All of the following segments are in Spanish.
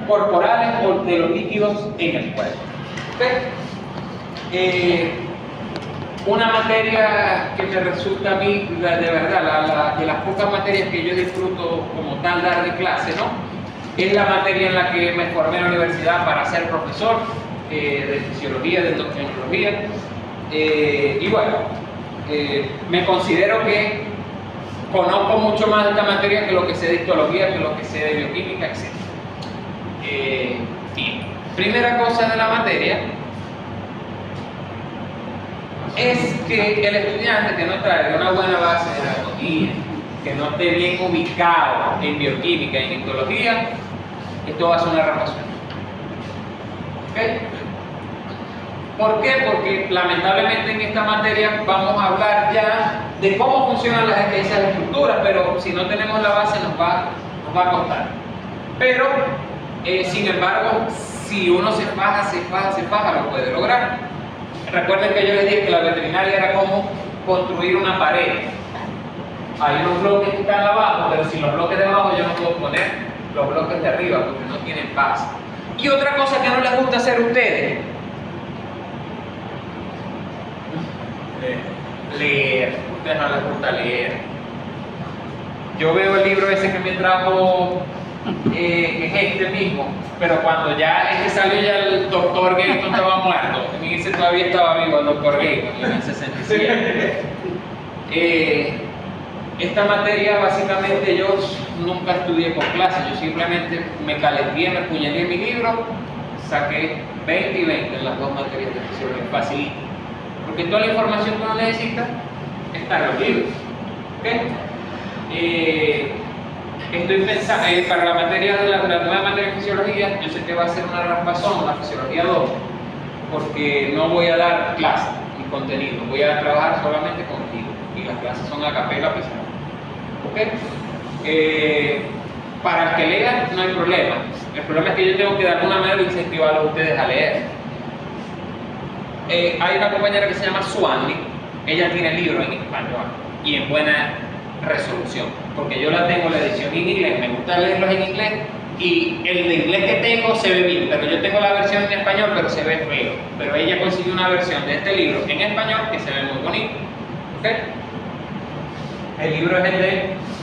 corporales o de los líquidos en el cuerpo. ¿Okay? Una materia que me resulta a mí, de verdad, de las pocas materias que yo disfruto como tal dar de clase, ¿no? Es la materia en la que me formé en la universidad para ser profesor de fisiología, de endocrinología. Y bueno, me considero que conozco mucho más de esta materia que lo que sé de histología, que lo que sé de bioquímica, etc. Bien, primera cosa de la materia es que el estudiante que no trae una buena base de anatomía, que no esté bien ubicado en bioquímica y en histología, esto va a ser una rapación. ¿Okay? ¿Por qué? Porque lamentablemente en esta materia vamos a hablar ya de cómo funcionan esas estructuras, pero si no tenemos la base nos va a costar. Pero, sin embargo, si uno se faja, lo puede lograr. Recuerden que yo les dije que la veterinaria era como construir una pared. Hay unos bloques que están abajo, pero sin los bloques de abajo yo no puedo poner los bloques de arriba porque no tienen base. Y otra cosa que no les gusta hacer a ustedes, leer. A ustedes no les gusta leer. Yo veo el libro ese que me trajo, que es este mismo, pero cuando ya salió ya el doctor Gayton estaba muerto. En ese todavía estaba vivo el doctor Gayton en el 67. Esta materia básicamente yo nunca estudié con clases, yo simplemente me calenté, me puñalé mi libro, saqué 20 y 20 en las dos materias de fisiología, facilito. Porque toda la información que uno necesita está en los libros. ¿Okay? Estoy pensando, para la materia de la nueva materia de fisiología, yo sé que va a ser una raspazón, una fisiología 2, porque no voy a dar clase ni contenido, voy a trabajar solamente contigo y las clases son a capela pesada. ¿Okay? Para el que lea no hay problema, el problema es que yo tengo que de alguna manera incentivar a ustedes a leer. Hay una compañera que se llama Suanli, ella tiene libros en español y en buena resolución, porque yo la tengo la edición en inglés, me gusta leerlos en inglés y el de inglés que tengo se ve bien, pero yo tengo la versión en español pero se ve feo, pero ella consiguió una versión de este libro en español que se ve muy bonito. ¿Okay? El libro es el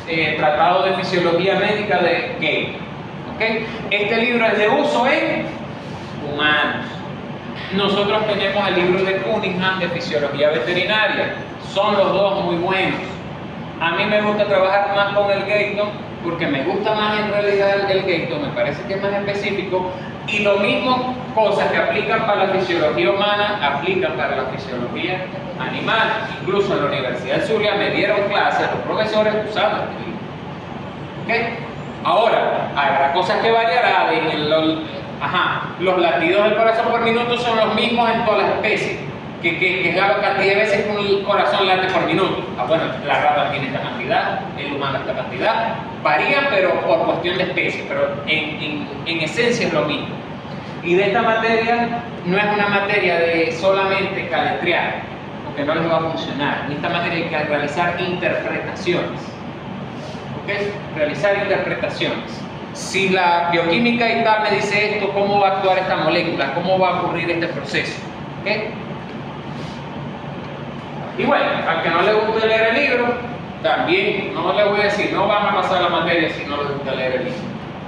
de Tratado de Fisiología Médica de Gayton. ¿Okay? Este libro es de uso en humanos. Nosotros tenemos el libro de Cunningham de Fisiología Veterinaria, son los dos muy buenos. A mí me gusta trabajar más con el Gayton porque me gusta más en realidad el Gayton, me parece que es más específico y lo mismo, cosas que aplican para la fisiología humana, aplican para la fisiología animal. Incluso en la Universidad de Zulia me dieron clases a los profesores usando este libro. ¿Okay? Ahora, habrá cosas que variarán los latidos del corazón por minuto son los mismos en todas las especies. Que es la cantidad de veces que un corazón late por minuto. Bueno, la rata tiene esta cantidad, el humano esta cantidad. Varían, pero por cuestión de especie, pero en esencia es lo mismo. Y de esta materia no es una materia de solamente caletrear, porque no les va a funcionar. En esta materia hay que realizar interpretaciones. ¿Okay? Realizar interpretaciones. Si la bioquímica y tal me dice esto, ¿cómo va a actuar esta molécula? ¿Cómo va a ocurrir este proceso? ¿Okay? Y bueno, al que no le guste leer el libro, también no le voy a decir, no van a pasar la materia si no les gusta leer el libro.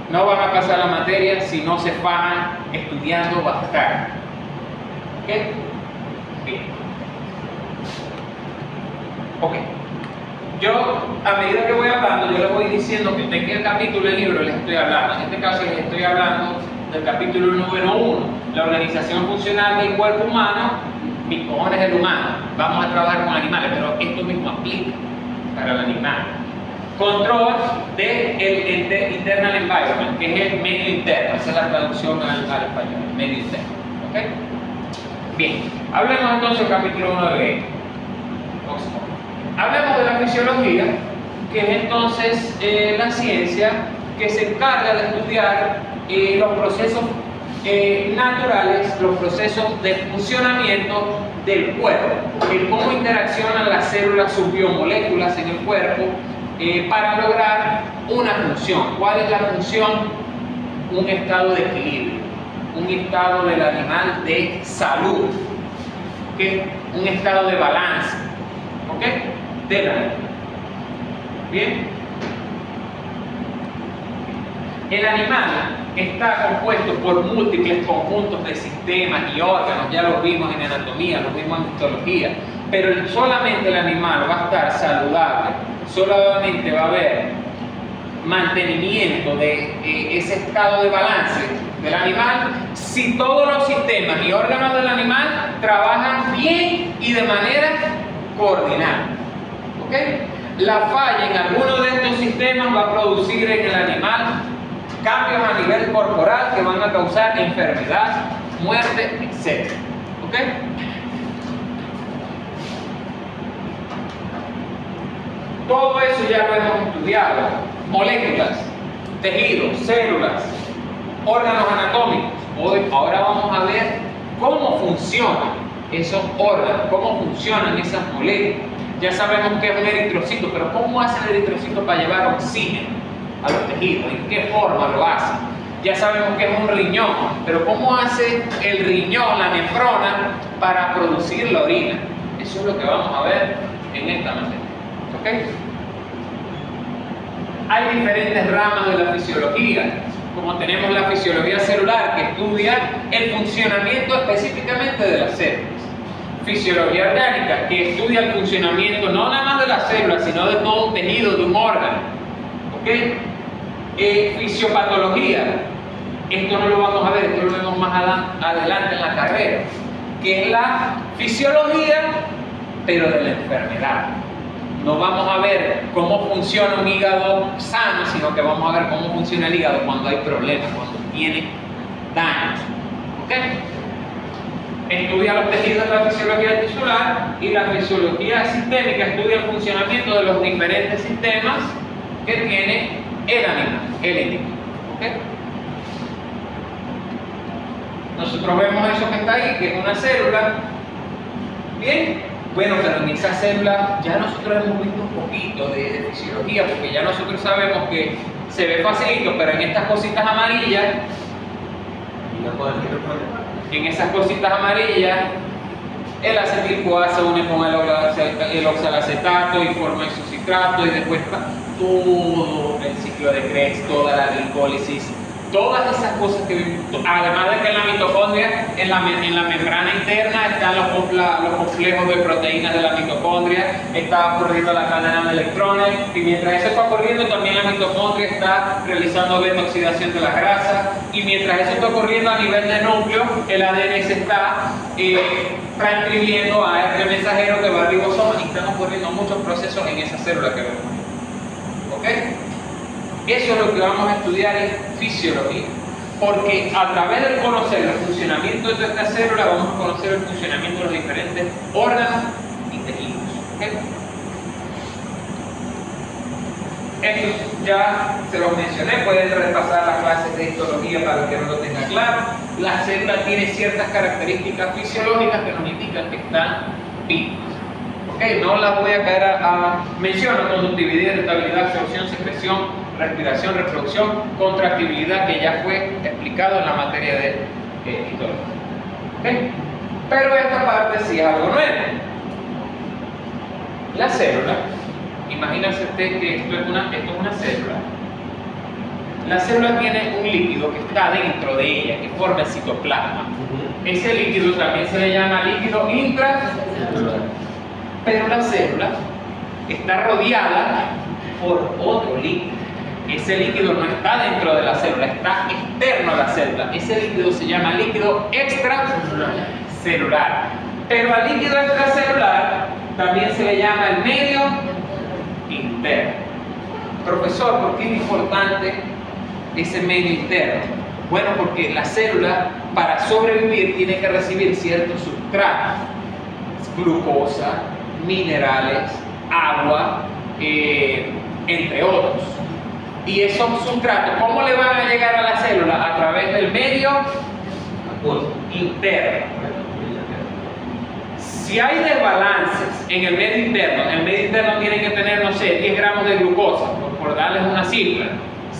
No van a pasar la materia si no se fajan estudiando bastante. ¿Ok? Bien. Ok. Yo, a medida que voy hablando, yo les voy diciendo que de qué capítulo del libro les estoy hablando. En este caso les estoy hablando del capítulo número 1, la organización funcional del cuerpo humano. Mis cojones del humano, vamos a trabajar con animales, pero esto mismo aplica para el animal. Control del internal environment, que es el medio interno, esa es la traducción al español, el medio interno. ¿Okay? Bien, hablemos entonces del capítulo 1 de Oxford. Hablemos de la fisiología, que es entonces la ciencia que se encarga de estudiar los procesos naturales, los procesos de funcionamiento del cuerpo, cómo interaccionan las células, sus biomoléculas en el cuerpo para lograr una función. ¿Cuál es la función un estado de equilibrio, un estado del animal de salud, ¿okay? Un estado de balance, ¿ok? Del animal. Bien. El animal está compuesto por múltiples conjuntos de sistemas y órganos, ya lo vimos en anatomía, lo vimos en histología, pero solamente el animal va a estar saludable, solamente va a haber mantenimiento de ese estado de balance del animal si todos los sistemas y órganos del animal trabajan bien y de manera coordinada. ¿Ok? La falla en alguno de estos sistemas va a producir en el animal cambios a nivel corporal que van a causar enfermedad, muerte, etc. ¿Ok? Todo eso ya lo hemos estudiado. Moléculas, tejidos, células, órganos anatómicos. Ahora vamos a ver cómo funcionan esos órganos, cómo funcionan esas moléculas. Ya sabemos que es un eritrocito, pero ¿cómo hace el eritrocito para llevar oxígeno a los tejidos? ¿En qué forma lo hace? Ya sabemos que es un riñón, pero ¿cómo hace el riñón, la nefrona, para producir la orina? Eso es lo que vamos a ver en esta materia. ¿Ok? Hay diferentes ramas de la fisiología, como tenemos la fisiología celular, que estudia el funcionamiento específicamente de las células. Fisiología orgánica, que estudia el funcionamiento no nada más de las células, sino de todo un tejido, de un órgano. ¿Ok? Fisiopatología, esto no lo vamos a ver, esto lo vemos más adelante en la carrera, que es la fisiología, pero de la enfermedad. No vamos a ver cómo funciona un hígado sano, sino que vamos a ver cómo funciona el hígado cuando hay problemas, cuando tiene daños. ¿Ok? Estudia los tejidos de la fisiología tisular, y la fisiología sistémica estudia el funcionamiento de los diferentes sistemas que tiene el animal, el individuo. ¿Okay? Nosotros vemos eso que está ahí, que es una célula. Bien, bueno, pero en esa célula ya nosotros hemos visto un poquito de fisiología, porque ya nosotros sabemos que se ve facilito, pero en estas cositas amarillas, en esas cositas amarillas, el acetil-CoA se une con el oxalacetato y forma isocitrato, y después todo el ciclo de Krebs, toda la glicólisis, todas esas cosas que vimos. Además de que en la mitocondria, en la membrana interna, están los complejos de proteínas de la mitocondria, está ocurriendo la cadena de electrones, y mientras eso está ocurriendo, también la mitocondria está realizando beta-oxidación de la grasa, y mientras eso está ocurriendo a nivel de núcleo, el ADN se está transcribiendo a ARN mensajero que va al ribosoma, y están ocurriendo muchos procesos en esa célula que vemos. ¿Ok? Eso es lo que vamos a estudiar en fisiología, porque a través de conocer el funcionamiento de esta célula vamos a conocer el funcionamiento de los diferentes órganos y tejidos. ¿Okay? Esto ya se los mencioné, pueden repasar las clases de histología para el que no lo tenga claro. La célula tiene ciertas características fisiológicas que nos indican que están vivas. ¿Okay? No las voy a caer a mencionar: conductividad, irritabilidad, absorción, secreción, respiración, reproducción, contractibilidad, que ya fue explicado en la materia de histología. ¿Okay? Pero esta parte sí es algo nuevo. La célula, imagínense usted que esto es una célula. La célula tiene un líquido que está dentro de ella, que forma el citoplasma. Ese líquido también se le llama líquido intracelular. Pero la célula está rodeada por otro líquido. Ese líquido no está dentro de la célula, está externo a la célula. Ese líquido se llama líquido extracelular. Pero al líquido extracelular también se le llama el medio interno. Profesor, ¿por qué es importante ese medio interno? Bueno, porque la célula, para sobrevivir, tiene que recibir ciertos sustratos: glucosa, minerales, agua, entre otros. Y esos sustratos, ¿cómo le van a llegar a la célula? A través del medio interno. Si hay desbalances en el medio interno tiene que tener, no sé, 10 gramos de glucosa, por darles una cifra.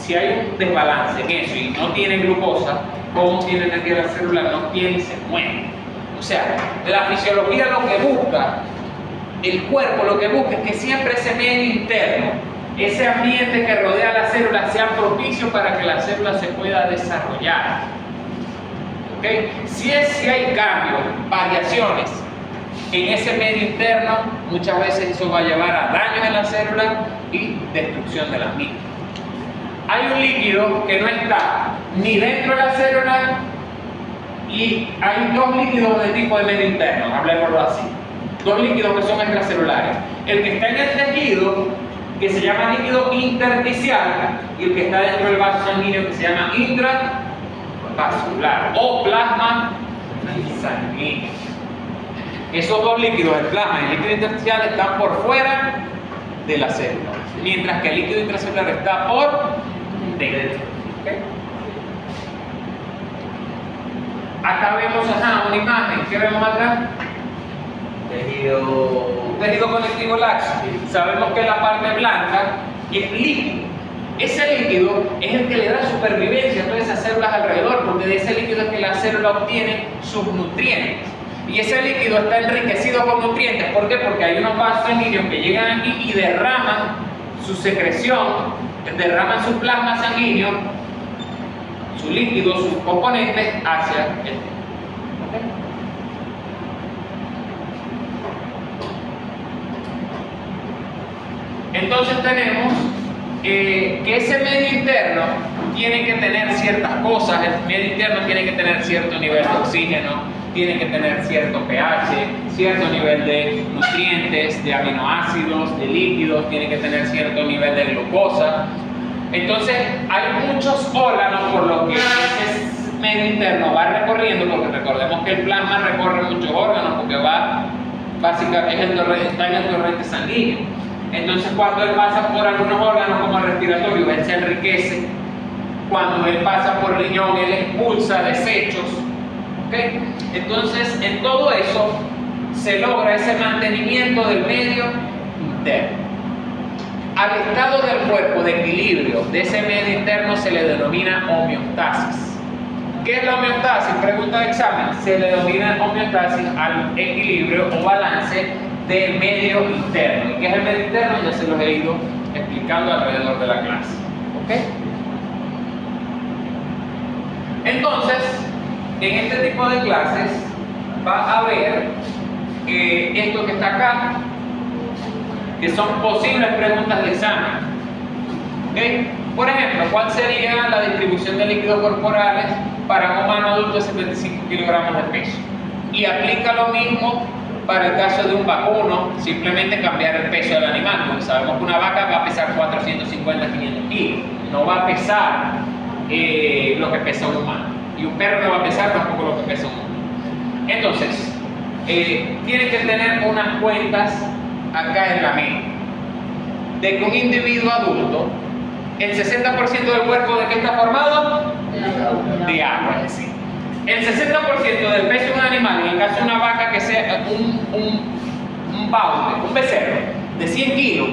si hay un desbalance en eso y no tiene glucosa, ¿cómo tiene energía la célula? No tiene y se muere. O sea, la fisiología lo que busca, el cuerpo lo que busca es que siempre ese medio interno, ese ambiente que rodea a la célula sea propicio para que la célula se pueda desarrollar. ¿Okay? Si hay cambios, variaciones en ese medio interno, muchas veces eso va a llevar a daños en la célula y destrucción de las mismas. Hay un líquido que no está ni dentro de la célula y hay dos líquidos de tipo de medio interno, hablemoslo así. Dos líquidos que son extracelulares. El que está en el tejido, que se llama líquido intersticial, y el que está dentro del vaso sanguíneo, que se llama intravascular o plasma sanguíneo. Esos dos líquidos, el plasma y el líquido intersticial, están por fuera de la célula, mientras que el líquido intracelular está por dentro. ¿Okay? Acá vemos una imagen. ¿Qué vemos acá? Tejido conectivo laxo. Sabemos que la parte blanca es líquido. Ese líquido es el que le da supervivencia a todas esas células alrededor, porque de ese líquido es que la célula obtiene sus nutrientes. Y ese líquido está enriquecido con nutrientes. ¿Por qué? Porque hay unos vasos sanguíneos que llegan aquí y derraman su secreción, derraman su plasma sanguíneo, su líquido, sus componentes hacia el tejido. ¿Okay? Entonces tenemos que ese medio interno tiene que tener ciertas cosas. El medio interno tiene que tener cierto nivel de oxígeno, tiene que tener cierto pH, cierto nivel de nutrientes, de aminoácidos, de líquidos, tiene que tener cierto nivel de glucosa. Entonces hay muchos órganos por los que ese medio interno va recorriendo, porque recordemos que el plasma recorre muchos órganos, porque va básicamente está en el torrente sanguíneo. Entonces cuando él pasa por algunos órganos como el respiratorio, él se enriquece. Cuando él pasa por el riñón, él expulsa desechos. ¿Okay? Entonces en todo eso se logra ese mantenimiento del medio interno. Al estado del cuerpo de equilibrio de ese medio interno se le denomina homeostasis. ¿Qué es la homeostasis? Pregunta de examen. Se le denomina homeostasis al equilibrio o balance del medio interno. ¿Y qué es el medio interno? Ya se los he ido explicando alrededor de la clase. ¿Ok? Entonces, en este tipo de clases va a haber esto que está acá, que son posibles preguntas de examen. ¿Okay? Por ejemplo, ¿cuál sería la distribución de líquidos corporales para un humano adulto de 75 kilogramos de peso? Y aplica lo mismo para el caso de un vacuno, simplemente cambiar el peso del animal, porque sabemos que una vaca va a pesar 450-500 kilos, no va a pesar lo que pesa un humano, y un perro no va a pesar tampoco lo que pesa un humano. Entonces, tienen que tener unas cuentas acá en la mente, de que un individuo adulto, el 60% del cuerpo ¿de qué está formado? De agua, es decir, el 60% del peso de un animal, en el caso de una vaca que sea un baude, un becerro de 100 kilos,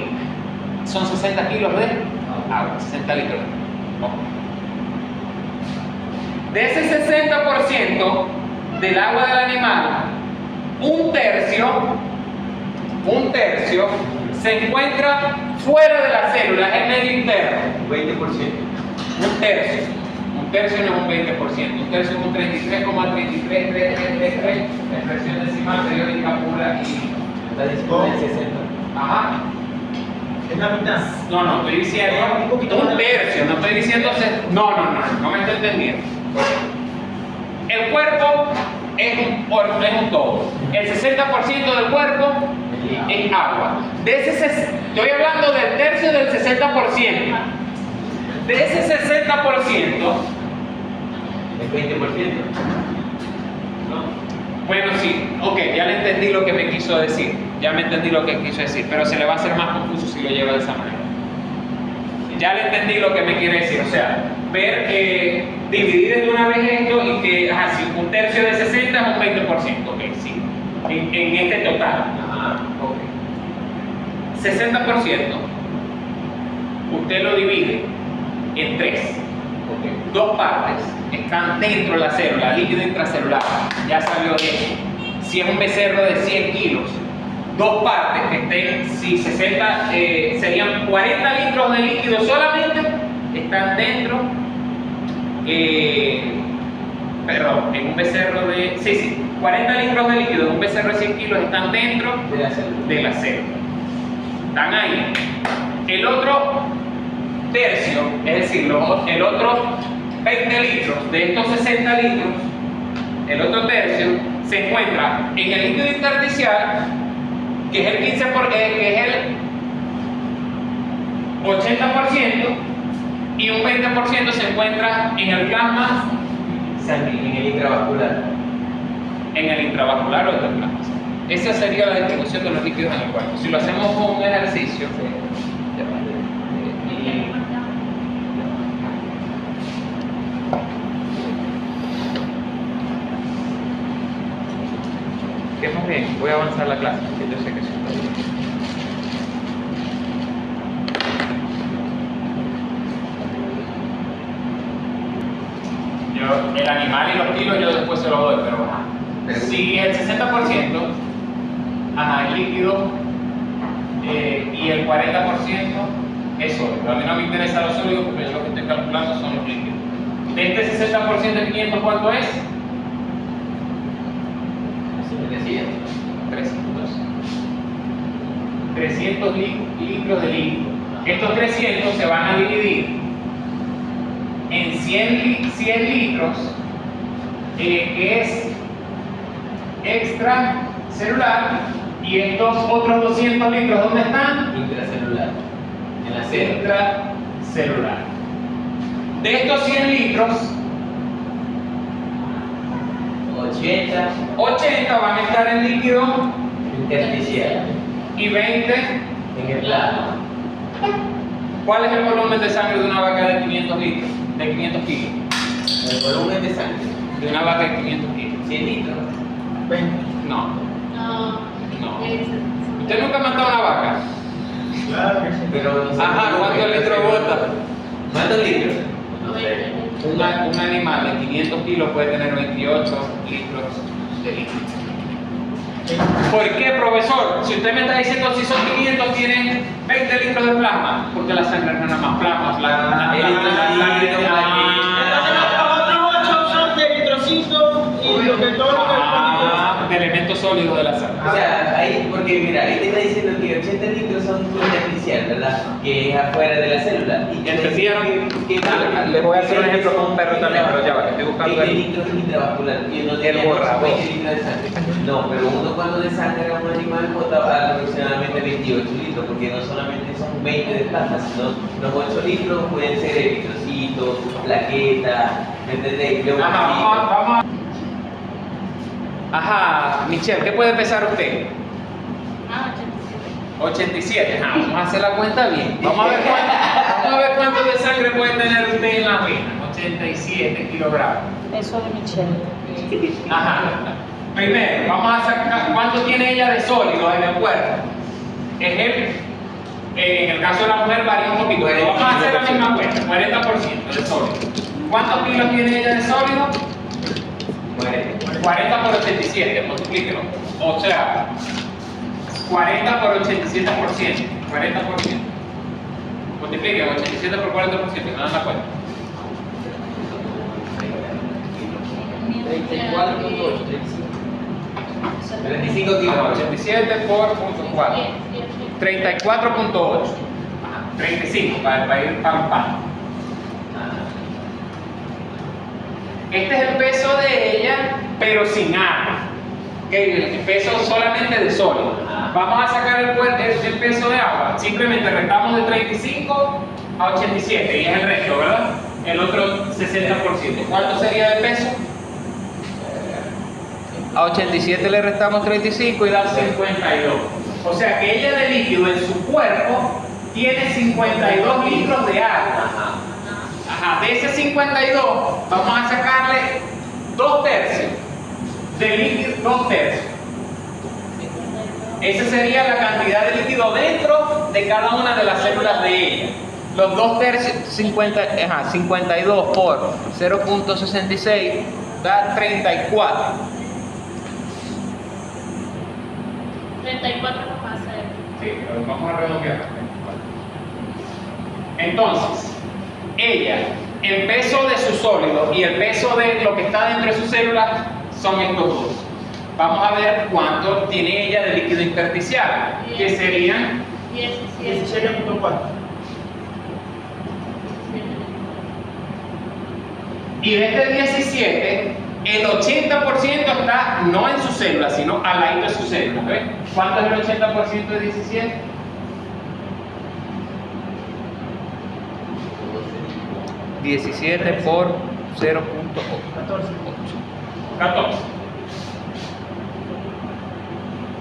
son 60 kilos de agua, 60 litros. De ese 60% del agua del animal, un tercio se encuentra fuera de la célula, es el medio interno. 20%. Un tercio no es un 20%, un tercio es un 33,333333, expresión decimal periódica pura y La dispone del 60. ajá. Es la mitad. No, estoy diciendo un tercio, no estoy diciendo no me estoy entendiendo. El cuerpo es un todo. El 60% del cuerpo es agua. Estoy hablando del tercio del 60%. De ese 60%, El 20%. ¿No? bueno, sí, ok, ya le entendí lo que me quiso decir. Pero se le va a hacer más confuso si lo lleva de esa manera. Ya le entendí lo que me quiere decir, o sea, dividir de una vez esto y que si un tercio de 60 es un 20%, ok, sí, en este total. Ok. 60%, usted lo divide en tres. Ok. Dos partes están dentro de la célula, líquido intracelular, ya salió de eso. Si es un becerro de 100 kilos, dos partes que estén, si 60, serían 40 litros de líquido solamente, están dentro, perdón, en un becerro de, 40 litros de líquido en un becerro de 100 kilos están dentro De la célula. de la célula. Están ahí. El otro tercio, es decir, el otro 20 litros de estos 60 litros, el otro tercio se encuentra en el líquido intersticial, que es el 15%, que es el 80%, y un 20% se encuentra en el plasma Sanguíneo, en el intravascular. en el intravascular o endoplasma. Esa sería la distribución de los líquidos en el cuerpo. Si lo hacemos con un ejercicio, que más bien, voy a avanzar la clase, porque yo sé que eso está bien. El animal y los kilos yo después se los doy, pero si el 60% es líquido y el 40% es sólido. A mí no me interesa los sólidos porque yo lo que estoy calculando son los líquidos. De este 60% de 500, ¿cuánto es? Así me decía. 300 litros de líquido. Estos 300 se van a dividir en 100 litros, que es extracelular, y estos otros 200 litros, ¿dónde están? Intracelular. En la célula. Intracelular. De estos 100 litros, 80 van a estar en líquido Intersticial. y 20. En el plasma. ¿Cuál es el volumen de sangre de una vaca de 500 litros? De 500 kilos. El volumen de sangre. De una vaca de 500 kilos. 100 litros. No. No. No. ¿Usted nunca ha matado una vaca? Claro que sí. Pero no sé. Ajá, ¿cuántos litros bota? ¿Cuántos litros? No sé. Un animal de 500 kilos puede tener 28 litros de líquido. ¿Por qué, profesor? Si usted me está diciendo si son 500 tienen 20 litros de plasma, porque la sangre no es nada más plasma, de elementos sólidos de la sangre. O sea, ahí, porque mira, ahí te está diciendo que 80 litros son intersticial, ¿verdad? Que es afuera de la célula. Y ¿Entendieron? Les voy a hacer un ejemplo con un perro también, pero ya va, que estoy buscando 20 el... litros intravascular. Y uno El tenía borrador. 20 litros de sangre. No, pero uno cuando desangra a un animal bota aproximadamente 28 litros, porque no solamente son 20 de plasma, sino los 8 litros pueden ser eritrocitos, plaquetas, ¿me entendéis? Vamos. Ajá, Michelle, ¿qué puede pesar usted? 87. Ajá, vamos a hacer la cuenta bien. Vamos a ver cuánto de sangre puede tener usted en la vena. 87 kilogramos. Eso de Michelle. Ajá. Primero, vamos a sacar cuánto tiene ella de sólido en el cuerpo. En el caso de la mujer varía un poquito, pero vamos a hacer la misma cuenta, 40% de sólido. ¿Cuántos kilos tiene ella de sólido? 40 por 87, multiplíquelo. O sea, 40 por 87%. 40%. Multipliquen 87 por 40%, que no dan la cuenta. 35 kilos. 87 por 0.4. 34.8. 35 para ir para un pan. Este es el peso de ella, pero sin agua. El peso solamente de sólido. Vamos a sacar el peso de agua. Simplemente restamos de 35 a 87 y es el resto, ¿verdad? El otro 60%. ¿Cuánto sería de peso? A 87 le restamos 35 y da 52. O sea que ella de líquido en su cuerpo tiene 52 litros de agua. Ajá, de ese 52 vamos a sacarle 2 tercios de líquido, 2 tercios. Esa sería la cantidad de líquido dentro de cada una de las células de ella. los 2/3, 52 por 0.66 da 34. 34 no pasa. Sí, pero vamos a redondear. Entonces, ella, el peso de su sólido y el peso de lo que está dentro de sus células son estos dos. Vamos a ver cuánto tiene ella de líquido intersticial, que serían 17.4. y de este 17, el 80% está no en sus células, sino al lado de sus células. ¿Ves? ¿Cuánto es el 80% de 17? 17 por 0.8. 14.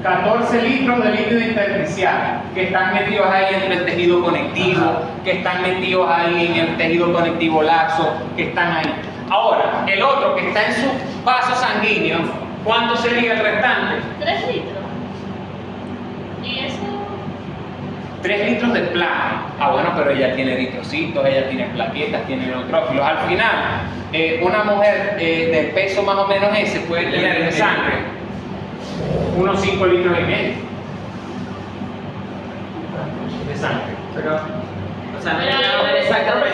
14 litros de líquido intersticial que están metidos ahí entre el tejido conectivo, que están metidos ahí en el tejido conectivo laxo, que están ahí. Ahora, el otro que está en su vaso sanguíneo, ¿cuánto sería el restante? 3 litros. ¿Y eso? 3 litros de plasma. Ah, bueno, pero ella tiene eritrocitos, ella tiene plaquetas, tiene neutrófilos. Al final, una mujer de peso más o menos ese puede tener en sangre unos 5 litros y medio de sangre. Pero, o sea,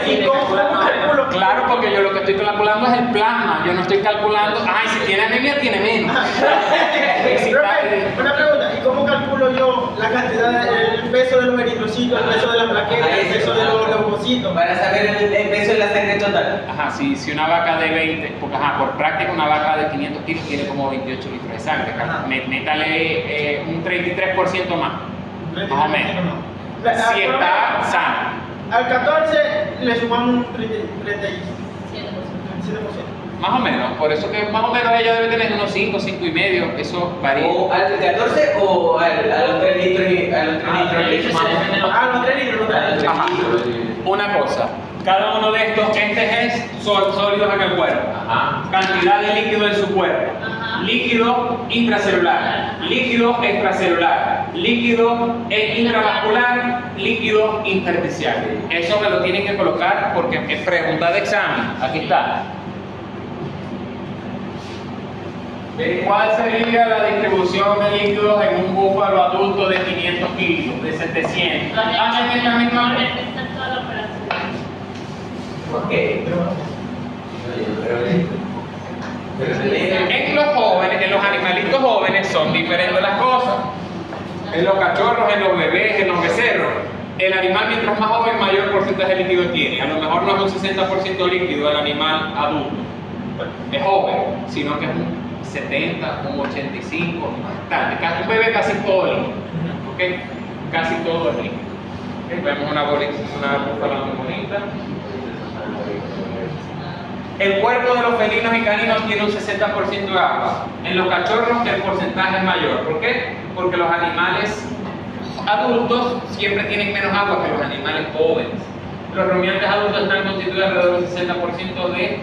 ¿y cómo calculo? Claro, porque yo lo que estoy calculando es el plasma. Yo no estoy calculando, ay, si tiene anemia, tiene menos. Profe, una pregunta, ¿y cómo calculo yo la cantidad, el peso de los eritrocitos, el peso de las plaquetas, el peso de los leucocitos? Para saber el peso de la sangre total. Ajá, si una vaca de 20, porque por práctica una vaca de 500 kilos tiene como 28 litros de sangre. Ajá. Métale un 33% más o menos. Si está sano. Al 14 le sumamos un 37%. Más o menos, por eso que más o menos ella debe tener unos 5, 5 y medio, eso varía. ¿O al 14 o a los 3 litros le sumamos? Los 3 litros, los 3 litros. Ajá. Una cosa, cada uno de estos entes son sólidos en el cuerpo. Ajá. Cantidad de líquido en su cuerpo. Ajá. Líquido intracelular, líquido extracelular, líquido intravascular, líquido intersticial. Eso me lo tienen que colocar porque es pregunta de examen. Aquí está. ¿Cuál sería la distribución de líquidos en un búfalo adulto de 500 kilos, de 700? Hacen esta misma. Está toda la operación. Ok. En los jóvenes, en los animalitos jóvenes son diferentes las cosas. En los cachorros, en los bebés, en los becerros, el animal mientras más joven mayor porcentaje de líquido tiene. A lo mejor no es un 60% líquido el animal adulto, es joven, sino que es un 70, un 85, bastante. Un bebé casi todo el líquido, ¿ok? Casi todo el líquido. ¿Okay? Vemos una búfala muy bonita. El cuerpo de los felinos y caninos tiene un 60% de agua. En los cachorros el porcentaje es mayor. ¿Por qué? Porque los animales adultos siempre tienen menos agua que los animales jóvenes. Los rumiantes adultos están constituidos alrededor del 60% de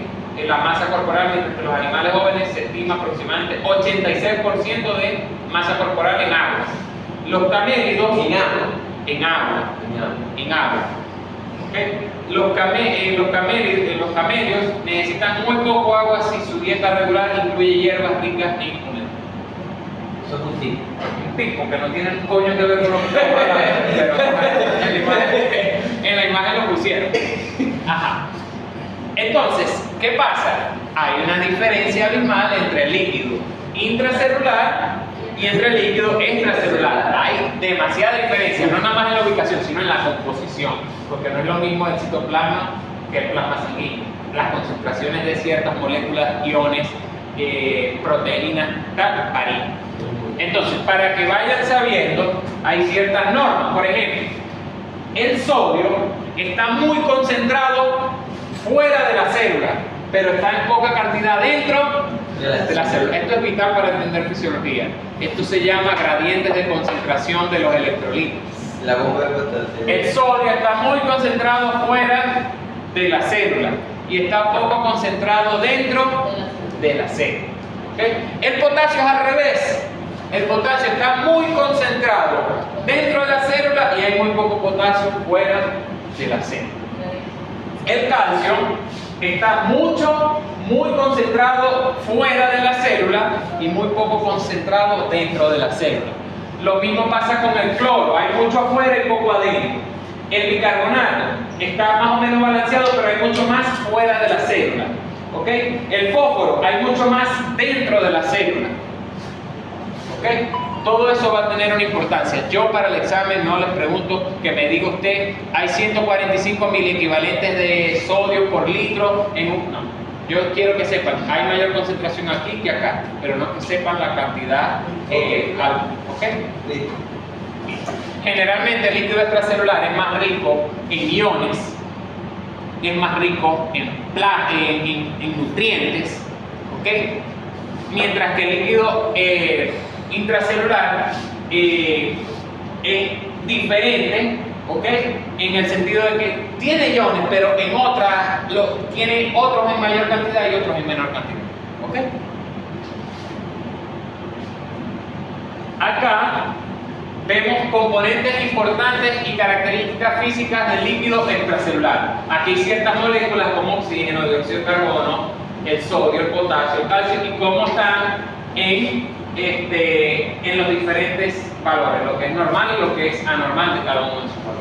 la masa corporal, mientras que los animales jóvenes se estima aproximadamente 86% de masa corporal en agua. Los camélidos en agua. ¿Okay? Los camelios necesitan muy poco agua si su dieta regular incluye hierbas ricas en omega. Eso es un tip. Un tip, porque no tienen coño que ver con lo que estamos hablando, pero en la imagen lo pusieron. Ajá. Entonces, ¿qué pasa? Hay una diferencia abismal entre el líquido intracelular y entre el líquido extracelular. Hay demasiada diferencia, no nada más en la ubicación, sino en la composición, porque no es lo mismo el citoplasma que el plasma sanguíneo. Las concentraciones de ciertas moléculas, iones, proteínas, tal, varían. Entonces, para que vayan sabiendo, hay ciertas normas. Por ejemplo, el sodio está muy concentrado fuera de la célula, pero está en poca cantidad dentro de la célula. Esto es vital para entender fisiología. Esto se llama gradientes de concentración de los electrolitos. La bomba de potasio. El sodio está muy concentrado fuera de la célula y está poco concentrado dentro de la célula. ¿Okay? El potasio es al revés. El potasio está muy concentrado dentro de la célula y hay muy poco potasio fuera de la célula. El calcio está muy concentrado fuera de la célula y muy poco concentrado dentro de la célula. Lo mismo pasa con el cloro, hay mucho afuera y poco adentro. El bicarbonato está más o menos balanceado, pero hay mucho más fuera de la célula. ¿Ok? El fósforo, hay mucho más dentro de la célula. ¿Ok? Todo eso va a tener una importancia. Yo para el examen no les pregunto que me diga usted, hay 145 miliequivalentes de sodio por litro en un... No. Yo quiero que sepan, hay mayor concentración aquí que acá, pero no que sepan la cantidad ¿ok? Listo. Generalmente el líquido extracelular es más rico en iones, es más rico en nutrientes, ¿ok? Mientras que el líquido intracelular es diferente, ¿ok? En el sentido de que tiene iones, pero en otras tiene otros en mayor cantidad y otros en menor cantidad, ¿ok? Acá vemos componentes importantes y características físicas del líquido extracelular. Aquí hay ciertas moléculas como oxígeno, dióxido de carbono, el sodio, el potasio, el calcio y cómo están en los diferentes valores, lo que es normal y lo que es anormal de cada uno de sus valores.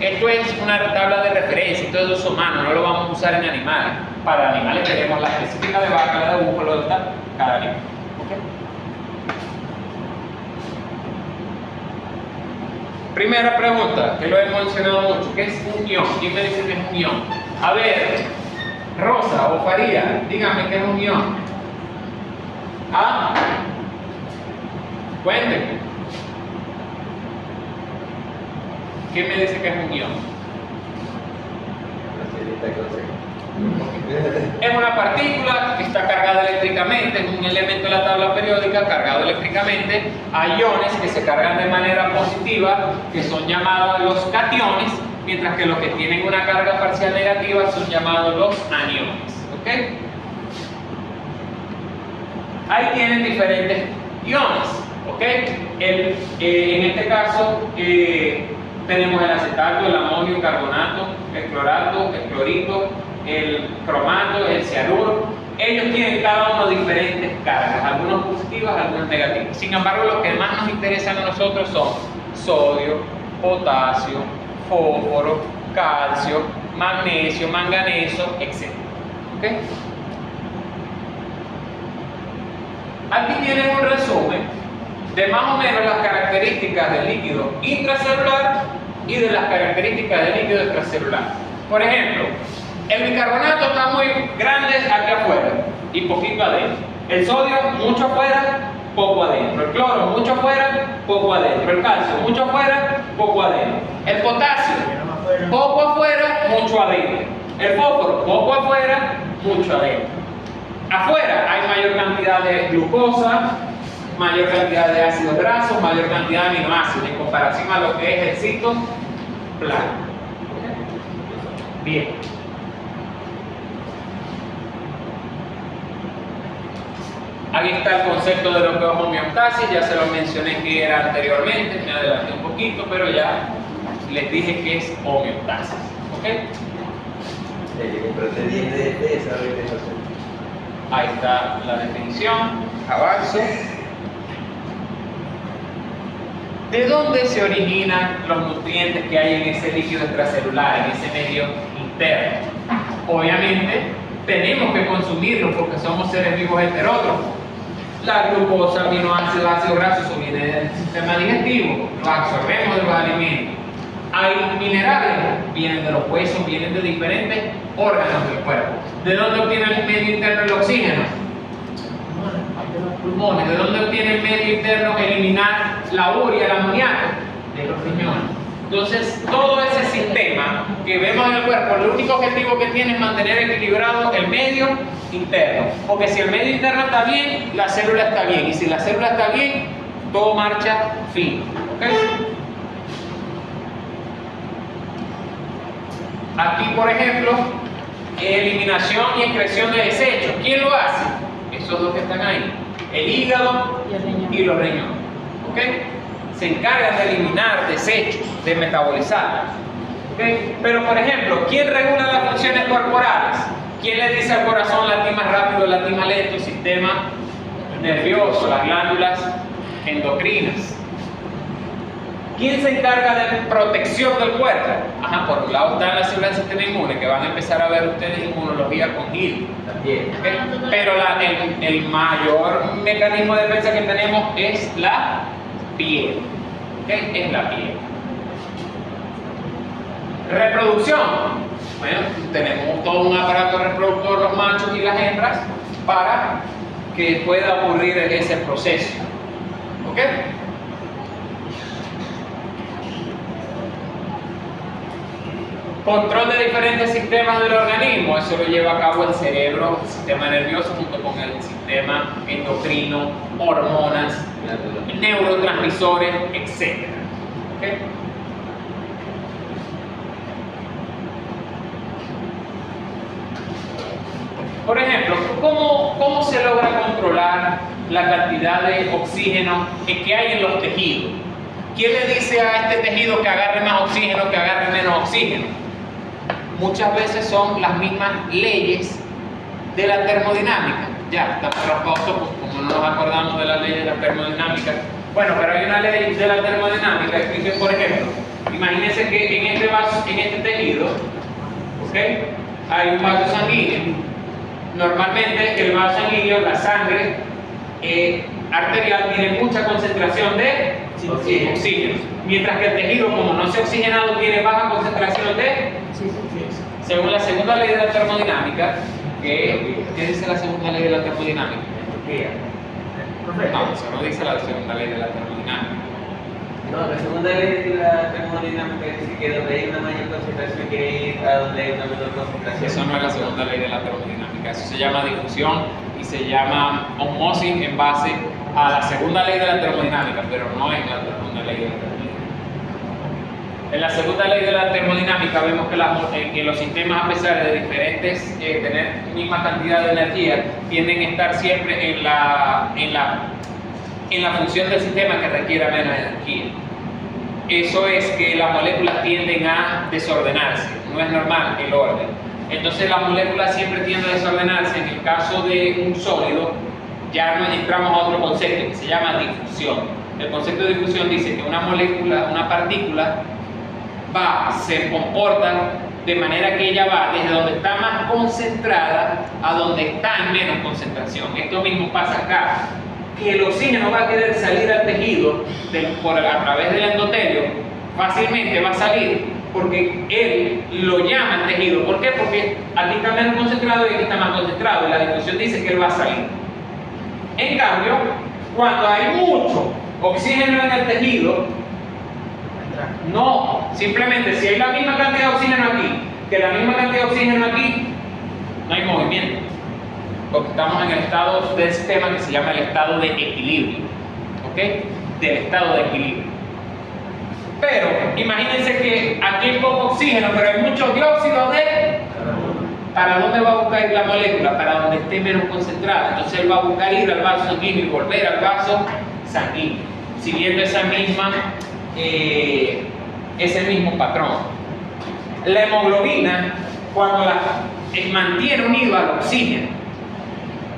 Esto es una tabla de referencia, todo eso es humano, no lo vamos a usar en animales. Para animales tenemos la específica de vaca, la de búfalo, de tal, cada animal. ¿Okay? Primera pregunta, que lo he mencionado mucho, ¿qué es un ion? ¿Quién me dice que es un ion? A ver, Rosa o Faría, dígame qué es un ion. ¿Ah? Cuéntenme. ¿Quién me dice que es un ion? Es una partícula que está cargada eléctricamente, es un elemento de la tabla periódica cargado eléctricamente. Hay iones que se cargan de manera positiva, que son llamados los cationes, mientras que los que tienen una carga parcial negativa son llamados los aniones. ¿Ok? Ahí tienen diferentes iones. ¿Ok? En este caso tenemos el acetato, el amonio, el carbonato, el clorato, el clorito, el cromato, el cianuro. Ellos tienen cada uno diferentes cargas, algunas positivas, algunas negativas. Sin embargo, los que más nos interesan a nosotros son sodio, potasio, fósforo, calcio, magnesio, manganeso, etc. ¿Okay? Aquí tienen un resumen de más o menos las características del líquido intracelular y de las características del líquido extracelular. Por ejemplo, el bicarbonato está muy grande aquí afuera y poquito adentro. El sodio mucho afuera, poco adentro. El cloro mucho afuera, poco adentro. El calcio mucho afuera, poco adentro. El potasio poco afuera, mucho adentro. El fósforo poco afuera, mucho adentro. Afuera hay mayor cantidad de glucosa, mayor cantidad de ácidos grasos, mayor cantidad de aminoácidos en comparación a lo que es el citoplasma. Bien. Aquí está el concepto de lo que es homeostasis, ya se lo mencioné que era anteriormente, me adelanté un poquito, pero ya les dije que es homeostasis. ¿Ok? Ahí está la definición, avanzo. ¿De dónde se originan los nutrientes que hay en ese líquido extracelular, en ese medio interno? Obviamente, tenemos que consumirlos porque somos seres vivos heterótrofos. La glucosa, aminoácidos, ácidos grasos, eso viene del sistema digestivo, lo absorbemos de los alimentos. Hay minerales, vienen de los huesos, vienen de diferentes órganos del cuerpo. ¿De dónde obtiene el medio interno el oxígeno? De los pulmones. ¿De dónde obtiene el medio interno eliminar la urea, el amoníaco? De los riñones. Entonces, todo ese sistema que vemos en el cuerpo, el único objetivo que tiene es mantener equilibrado el medio interno. Porque si el medio interno está bien, la célula está bien. Y si la célula está bien, todo marcha fino. ¿Ok? Aquí, por ejemplo, eliminación y excreción de desechos. ¿Quién lo hace? Esos dos que están ahí. El hígado y los riñones. ¿Ok? Se encargan de eliminar desechos, de metabolizarlos. ¿Okay? Pero por ejemplo, ¿quién regula las funciones corporales? ¿Quién le dice al corazón late más rápido, late más lento? Sistema nervioso, las glándulas endocrinas. ¿Quién se encarga de protección del cuerpo? Ajá, por un lado están las células del sistema inmune, que van a empezar a ver ustedes inmunología con Gil. También. ¿Okay? Pero el mayor mecanismo de defensa que tenemos es la piel. ¿Okay? Es la piel. Reproducción. Bueno, tenemos todo un aparato reproductor, los machos y las hembras, para que pueda ocurrir ese proceso. ¿Ok? Control de diferentes sistemas del organismo, eso lo lleva a cabo el cerebro, el sistema nervioso junto con el sistema endocrino, hormonas, neurotransmisores, etc. ¿Okay? Por ejemplo, ¿cómo se logra controlar la cantidad de oxígeno que hay en los tejidos? ¿Quién le dice a este tejido que agarre más oxígeno, que agarre menos oxígeno? Muchas veces son las mismas leyes de la termodinámica. Ya, está propuesto, como no nos acordamos de la ley de la termodinámica. Bueno, pero hay una ley de la termodinámica que, por ejemplo, imagínense que en este tejido, ¿ok?, hay un vaso sanguíneo. Normalmente el vaso sanguíneo, la sangre arterial, tiene mucha concentración de oxígeno, mientras que el tejido, como no se ha oxigenado, tiene baja concentración de, según la segunda ley de la termodinámica. ¿Qué dice la segunda ley de la termodinámica? No, eso no dice la segunda ley de la termodinámica. No, la segunda ley de la termodinámica dice que donde hay una mayor concentración quiere ir a donde hay una menor concentración. Eso no es la segunda ley de la termodinámica, eso se llama difusión y se llama osmosis en base a la segunda ley de la termodinámica, pero no es la segunda ley de la termodinámica. En la segunda ley de la termodinámica vemos que los sistemas, a pesar de diferentes, tener misma cantidad de energía, tienden a estar siempre en la función del sistema que requiera menos energía. Eso es que las moléculas tienden a desordenarse, no es normal el orden. Entonces las moléculas siempre tienden a desordenarse. En el caso de un sólido, ya nos entramos a otro concepto que se llama difusión. El concepto de difusión dice que una molécula, una partícula, se comporta de manera que ella va desde donde está más concentrada a donde está en menos concentración. Esto mismo pasa acá, que el oxígeno va a querer salir al tejido a través del endotelio, fácilmente va a salir porque él lo llama al tejido. ¿Por qué? Porque aquí está menos concentrado y aquí está más concentrado, y la difusión dice que él va a salir. En cambio, cuando hay mucho oxígeno en el tejido, no, simplemente si hay la misma cantidad de oxígeno aquí que la misma cantidad de oxígeno aquí, no hay movimiento, porque estamos en el estado del sistema que se llama el estado de equilibrio, ¿ok? Del estado de equilibrio. Pero imagínense que aquí hay poco oxígeno, pero hay mucho dióxido de... ¿Para dónde va a buscar ir la molécula? Para donde esté menos concentrada. Entonces él va a buscar ir al vaso sanguíneo y volver al vaso sanguíneo, siguiendo ese mismo patrón. La hemoglobina, cuando mantiene unido al oxígeno,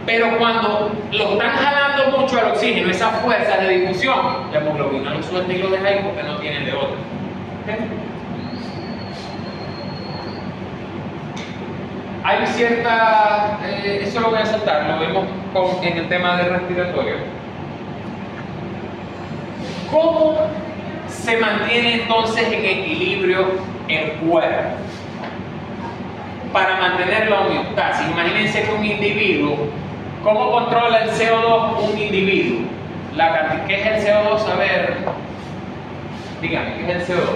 pero cuando lo están jalando mucho al oxígeno, esas fuerzas de difusión, la hemoglobina lo suelta y lo deja ahí porque no tienen de otra. ¿Okay? Hay cierta, eso lo voy a saltar, lo vemos en el tema de respiratorio. ¿Cómo se mantiene entonces en equilibrio el cuerpo? Para mantener la homeostasis, imagínense que un individuo, ¿cómo controla el CO2 un individuo? ¿Qué es el CO2? A ver, dígame, ¿qué es el CO2?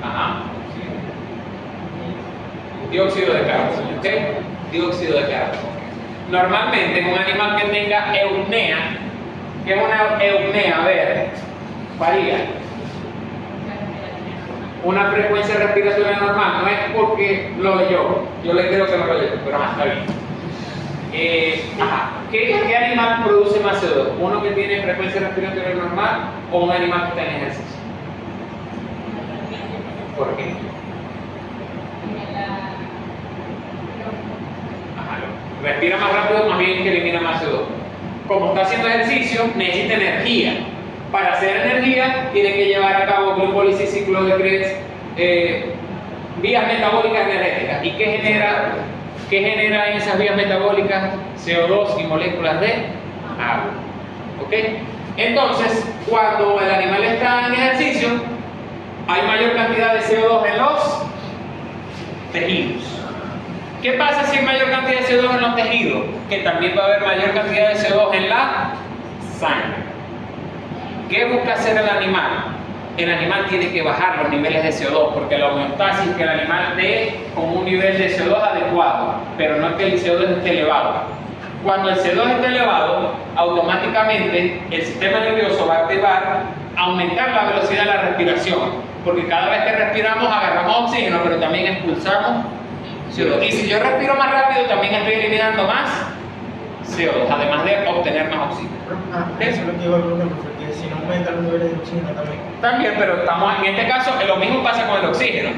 Ajá. Dióxido de carbono, ¿ok? Dióxido de carbono. Normalmente en un animal que tenga eupnea, ¿qué es una eupnea? A ver, varía. Una frecuencia respiratoria normal, no es porque lo leyó, yo le creo que no lo leyó, pero está bien. ¿Qué animal produce más CO2? ¿Uno que tiene frecuencia respiratoria normal o un animal que está en ejercicio? ¿Por qué? Ajá, respira más rápido, más bien que elimina más CO2. Como está haciendo ejercicio, necesita energía. Para hacer energía, tiene que llevar a cabo glucólisis, ciclo de Krebs, vías metabólicas energéticas. ¿Y qué genera en esas vías metabólicas? CO2 y moléculas de agua. ¿Ok? Entonces, cuando el animal está en ejercicio, hay mayor cantidad de CO2 en los tejidos. ¿Qué pasa si hay mayor cantidad de CO2 en los tejidos? Que también va a haber mayor cantidad de CO2 en la sangre. ¿Qué busca hacer el animal? El animal tiene que bajar los niveles de CO2, porque la homeostasis es que el animal dé con un nivel de CO2 adecuado, pero no es que el CO2 esté elevado. Cuando el CO2 esté elevado, automáticamente el sistema nervioso va a activar, aumentar la velocidad de la respiración, porque cada vez que respiramos agarramos oxígeno, pero también expulsamos CO2. Y si yo respiro más rápido, también estoy eliminando más CO2, además de obtener más oxígeno. Eso es lo que iba a preguntar, porque si no aumenta los niveles de oxígeno también. También, pero estamos en este caso, lo mismo pasa con el oxígeno,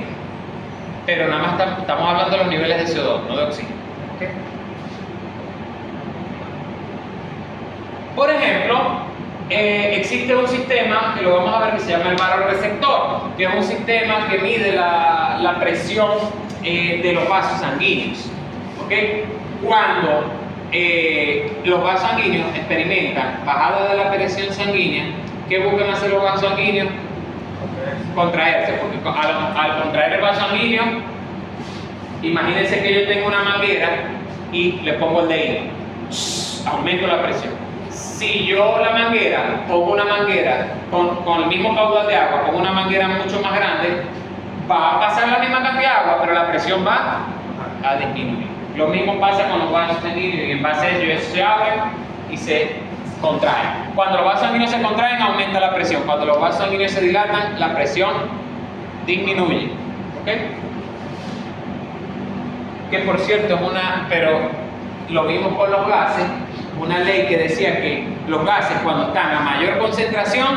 pero nada más estamos hablando de los niveles de CO2, no de oxígeno. ¿Okay? Por ejemplo, existe un sistema que lo vamos a ver que se llama el vasoreceptor, que es un sistema que mide la presión de los vasos sanguíneos. ¿Okay? Cuando los vasos sanguíneos experimentan bajada de la presión sanguínea, ¿qué buscan hacer los vasos sanguíneos? Contraerse, porque al contraer el vaso sanguíneo, imagínense que yo tengo una manguera y le pongo el dedito, aumento la presión. Si yo pongo una manguera con el mismo caudal de agua, pongo una manguera mucho más grande, va a pasar la misma cantidad de agua, pero la presión va a disminuir. Lo mismo pasa con los vasos sanguíneos, y en base a ello se abren y se contraen. Cuando los vasos sanguíneos se contraen, aumenta la presión. Cuando los vasos sanguíneos se dilatan, la presión disminuye. ¿Ok? Que por cierto es pero lo vimos con los gases, una ley que decía que los gases cuando están a mayor concentración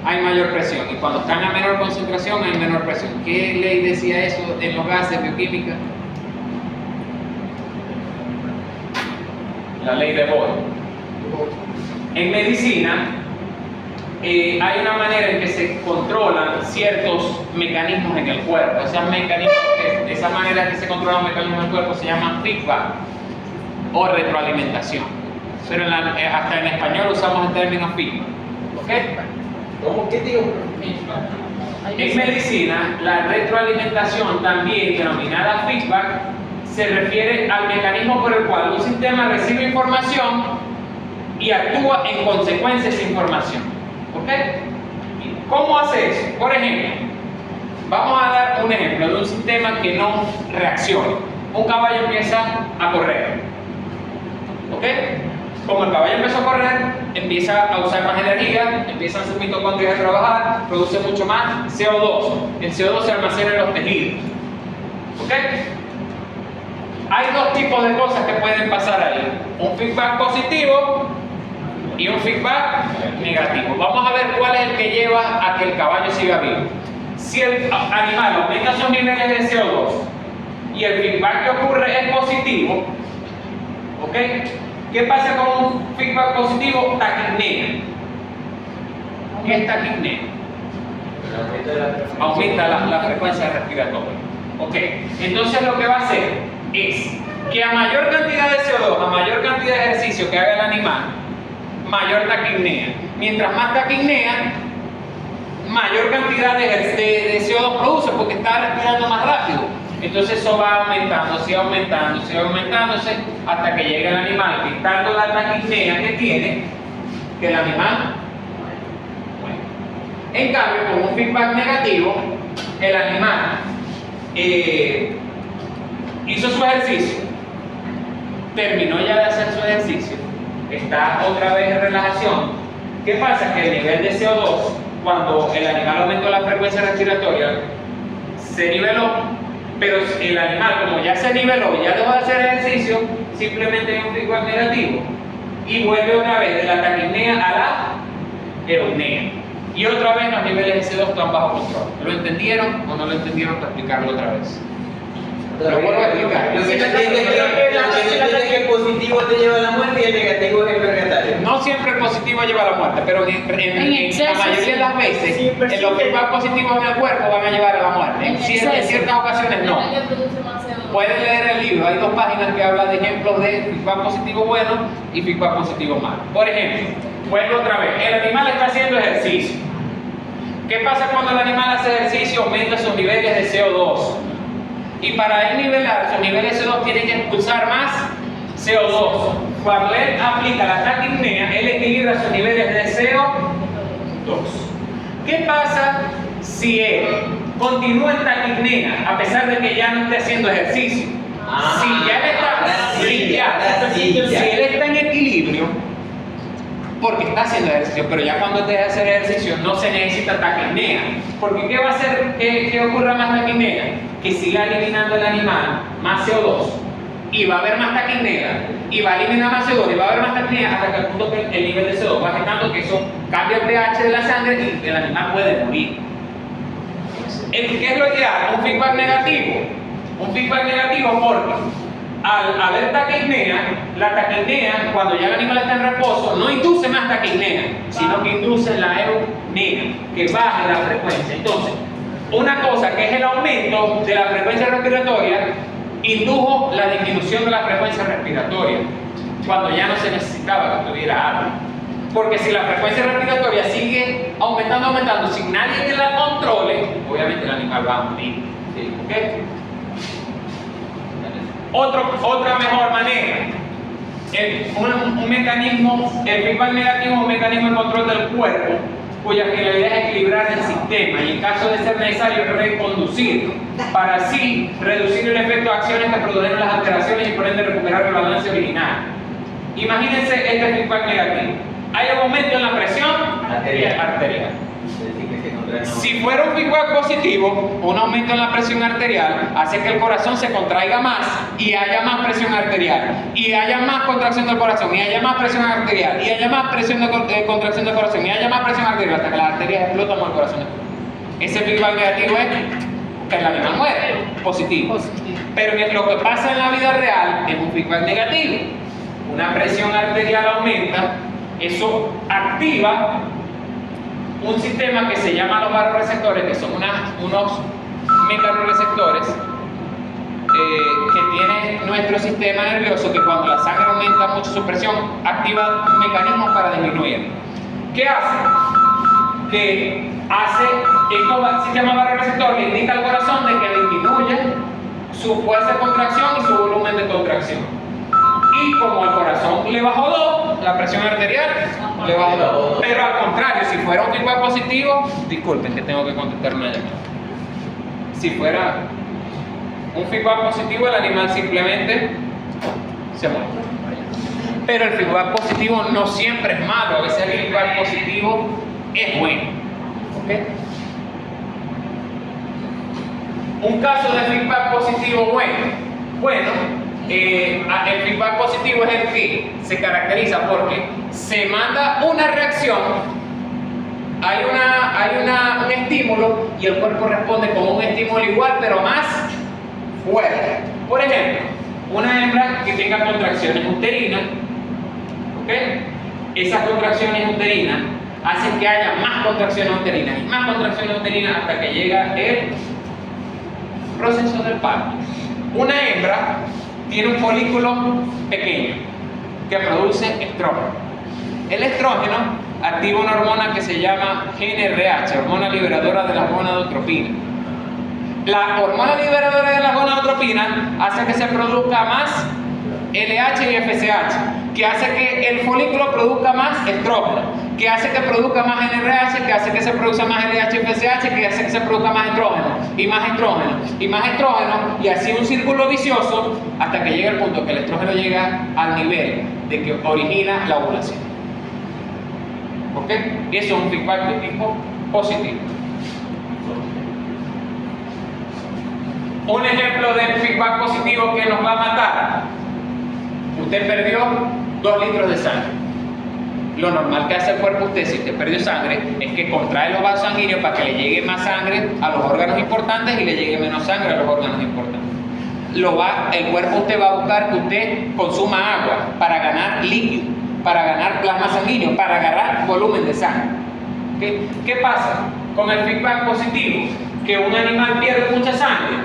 hay mayor presión, y cuando están a menor concentración hay menor presión. ¿Qué ley decía eso en los gases bioquímica? La ley de Bohr. En medicina hay una manera en que se controlan ciertos mecanismos en el cuerpo. Esa manera que se controlan los mecanismos del cuerpo se llama feedback o retroalimentación. Pero hasta en español usamos el término feedback. ¿Ok? ¿Cómo? ¿Qué digo? En medicina, la retroalimentación, también denominada feedback, se refiere al mecanismo por el cual un sistema recibe información y actúa en consecuencia de esa información. ¿Ok? ¿Cómo hace eso? Por ejemplo, vamos a dar un ejemplo de un sistema que no reacciona. Un caballo empieza a correr. ¿Ok? Como el caballo empezó a correr, empieza a usar más energía, empiezan sus mitocondrias a trabajar, produce mucho más CO2. El CO2 se almacena en los tejidos. ¿Ok? Hay dos tipos de cosas que pueden pasar ahí: un feedback positivo y un feedback negativo. Vamos a ver cuál es el que lleva a que el caballo siga vivo. Si el animal aumenta sus niveles de CO2 y el feedback que ocurre es positivo, ¿ok? ¿Qué pasa con un feedback positivo? Taquipnea. ¿Qué es taquipnea? Aumenta la frecuencia respiratoria. ¿Ok? Entonces lo que va a hacer es que a mayor cantidad de CO2, a mayor cantidad de ejercicio que haga el animal, mayor taquipnea. Mientras más taquipnea, mayor cantidad de CO2 produce, porque está respirando más rápido. Entonces eso va aumentándose, aumentándose, hasta que llega el animal, quitando la taquipnea que tiene, que el animal muere. En cambio, con un feedback negativo, el animal hizo su ejercicio, terminó ya de hacer su ejercicio, está otra vez en relajación. ¿Qué pasa? Que el nivel de CO2, cuando el animal aumentó la frecuencia respiratoria, se niveló, pero el animal, como ya se niveló y ya dejó de hacer ejercicio, simplemente hay un feedback negativo y vuelve otra vez de la taquipnea a la eupnea. Y otra vez los niveles de CO2 están bajo control. ¿Lo entendieron o no lo entendieron? Para explicarlo otra vez. Lo vuelvo a explicar. Lo que yo entiendo es que el positivo te lleva a la muerte y el negativo es el purgatorio. No siempre el positivo lleva a la muerte, pero en exceso, la mayoría de las veces, en los feedback positivos en el cuerpo van a llevar a la muerte. En ciertas ocasiones no. El que produce más CO2. Pueden leer el libro, hay 2 páginas que hablan de ejemplos de feedback positivo bueno y feedback positivo malo. Por ejemplo, vuelvo otra vez, el animal está haciendo ejercicio. ¿Qué pasa cuando el animal hace ejercicio? Aumenta sus niveles de CO2. Y para él nivelar sus niveles de CO2 tiene que expulsar más CO2. Cuando él aplica la taquipnea, él equilibra sus niveles de CO2. ¿Qué pasa si él continúa en taquipnea a pesar de que ya no esté haciendo ejercicio? Si él está en equilibrio, porque está haciendo ejercicio, pero ya cuando deja de hacer ejercicio no se necesita taquipnea. Porque ¿qué va a hacer que ocurra más taquipnea? Que siga eliminando el animal más CO2 y va a haber más taquipnea y va a eliminar más CO2 y va a haber más taquipnea hasta que el punto que el nivel de CO2 va aumentando, que eso cambia el pH de la sangre y el animal puede morir. ¿Qué es lo que hace? Un feedback negativo. Un feedback negativo porque al haber taquipnea, la taquipnea, cuando ya el animal está en reposo, no induce más taquipnea, sino que induce la aeronea, que baja la frecuencia. Entonces, una cosa que es el aumento de la frecuencia respiratoria, indujo la disminución de la frecuencia respiratoria, cuando ya no se necesitaba que estuviera alta. Porque si la frecuencia respiratoria sigue aumentando, sin nadie que la controle, obviamente el animal va a morir. ¿Sí? ¿Okay? Otra mejor manera, un mecanismo, el feedback negativo es un mecanismo de control del cuerpo cuya finalidad es equilibrar el sistema y en caso de ser necesario reconducirlo para así reducir el efecto de acciones que produjeron las alteraciones y por ende recuperar el balance original. Imagínense este feedback negativo. Hay un aumento en la presión arterial. Si fuera un feedback positivo, un aumento en la presión arterial hace que el corazón se contraiga más y haya más presión arterial, y haya más contracción del corazón, y haya más presión arterial, y haya más presión de contracción del corazón, y haya más presión arterial, hasta que las arterias explotan o el corazón explota. Ese feedback negativo es que el animal muere, positivo. Pero lo que pasa en la vida real es un feedback negativo. Una presión arterial aumenta, eso activa un sistema que se llama los vasoreceptores, que son unos mecanorreceptores que tiene nuestro sistema nervioso, que cuando la sangre aumenta mucho su presión, activa un mecanismo para disminuir. ¿Qué hace? Que hace este sistema vasoreceptor le indica al corazón de que disminuye su fuerza de contracción y su volumen de contracción. Y como al corazón le bajó 2, la presión arterial le bajó 2. Pero al contrario, si fuera un feedback positivo, disculpen que tengo que contestar una llamada. Si fuera un feedback positivo, el animal simplemente se muere. Pero el feedback positivo no siempre es malo, a veces el feedback positivo es bueno. ¿Ok? Un caso de feedback positivo bueno, el feedback positivo es el que se caracteriza porque se manda una reacción, hay un estímulo y el cuerpo responde como un estímulo igual pero más fuerte. Por ejemplo, una hembra que tenga contracciones uterinas, ¿ok? Esas contracciones uterinas hacen que haya más contracciones uterinas y más contracciones uterinas hasta que llega el proceso del parto. Una hembra tiene un folículo pequeño que produce estrógeno. El estrógeno activa una hormona que se llama GnRH, hormona liberadora de la gonadotropina. La hormona liberadora de la gonadotropina hace que se produzca más LH y FSH, que hace que el folículo produzca más estrógeno, que hace que produzca más NRH, que hace que se produzca más LH y FSH, que hace que se produzca más estrógeno, y más estrógeno, y más estrógeno, y así un círculo vicioso hasta que llega el punto que el estrógeno llega al nivel de que origina la ovulación. ¿Ok? Y eso es un feedback de tipo positivo. Un ejemplo de feedback positivo que nos va a matar. Usted perdió 2 litros de sangre. lo normal que hace el cuerpo usted si usted perdió sangre es que contrae los vasos sanguíneos para que le llegue más sangre a los órganos importantes y le llegue menos sangre a los órganos importantes. El cuerpo usted va a buscar que usted consuma agua para ganar líquido, para ganar plasma sanguíneo, para agarrar volumen de sangre. ¿Okay? ¿Qué pasa con el feedback positivo? Que un animal pierde mucha sangre,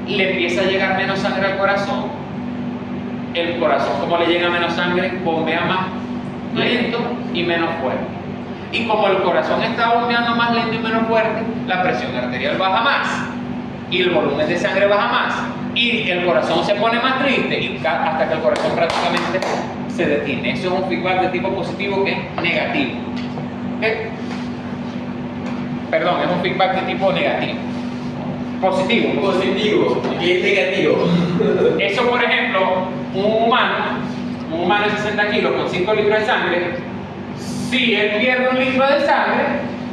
le empieza a llegar menos sangre al corazón. El corazón, como le llega menos sangre, bombea más lento y menos fuerte. Y como el corazón está bombeando más lento y menos fuerte, la presión arterial baja más y el volumen de sangre baja más y el corazón se pone más triste y hasta que el corazón prácticamente se detiene. Eso es un feedback de tipo positivo que es negativo. ¿Okay? Perdón, es un feedback de tipo negativo. Positivo. Positivo, y es negativo. Eso, por ejemplo, un humano de 60 kilos con 5 litros de sangre, si él pierde 1 litro de sangre,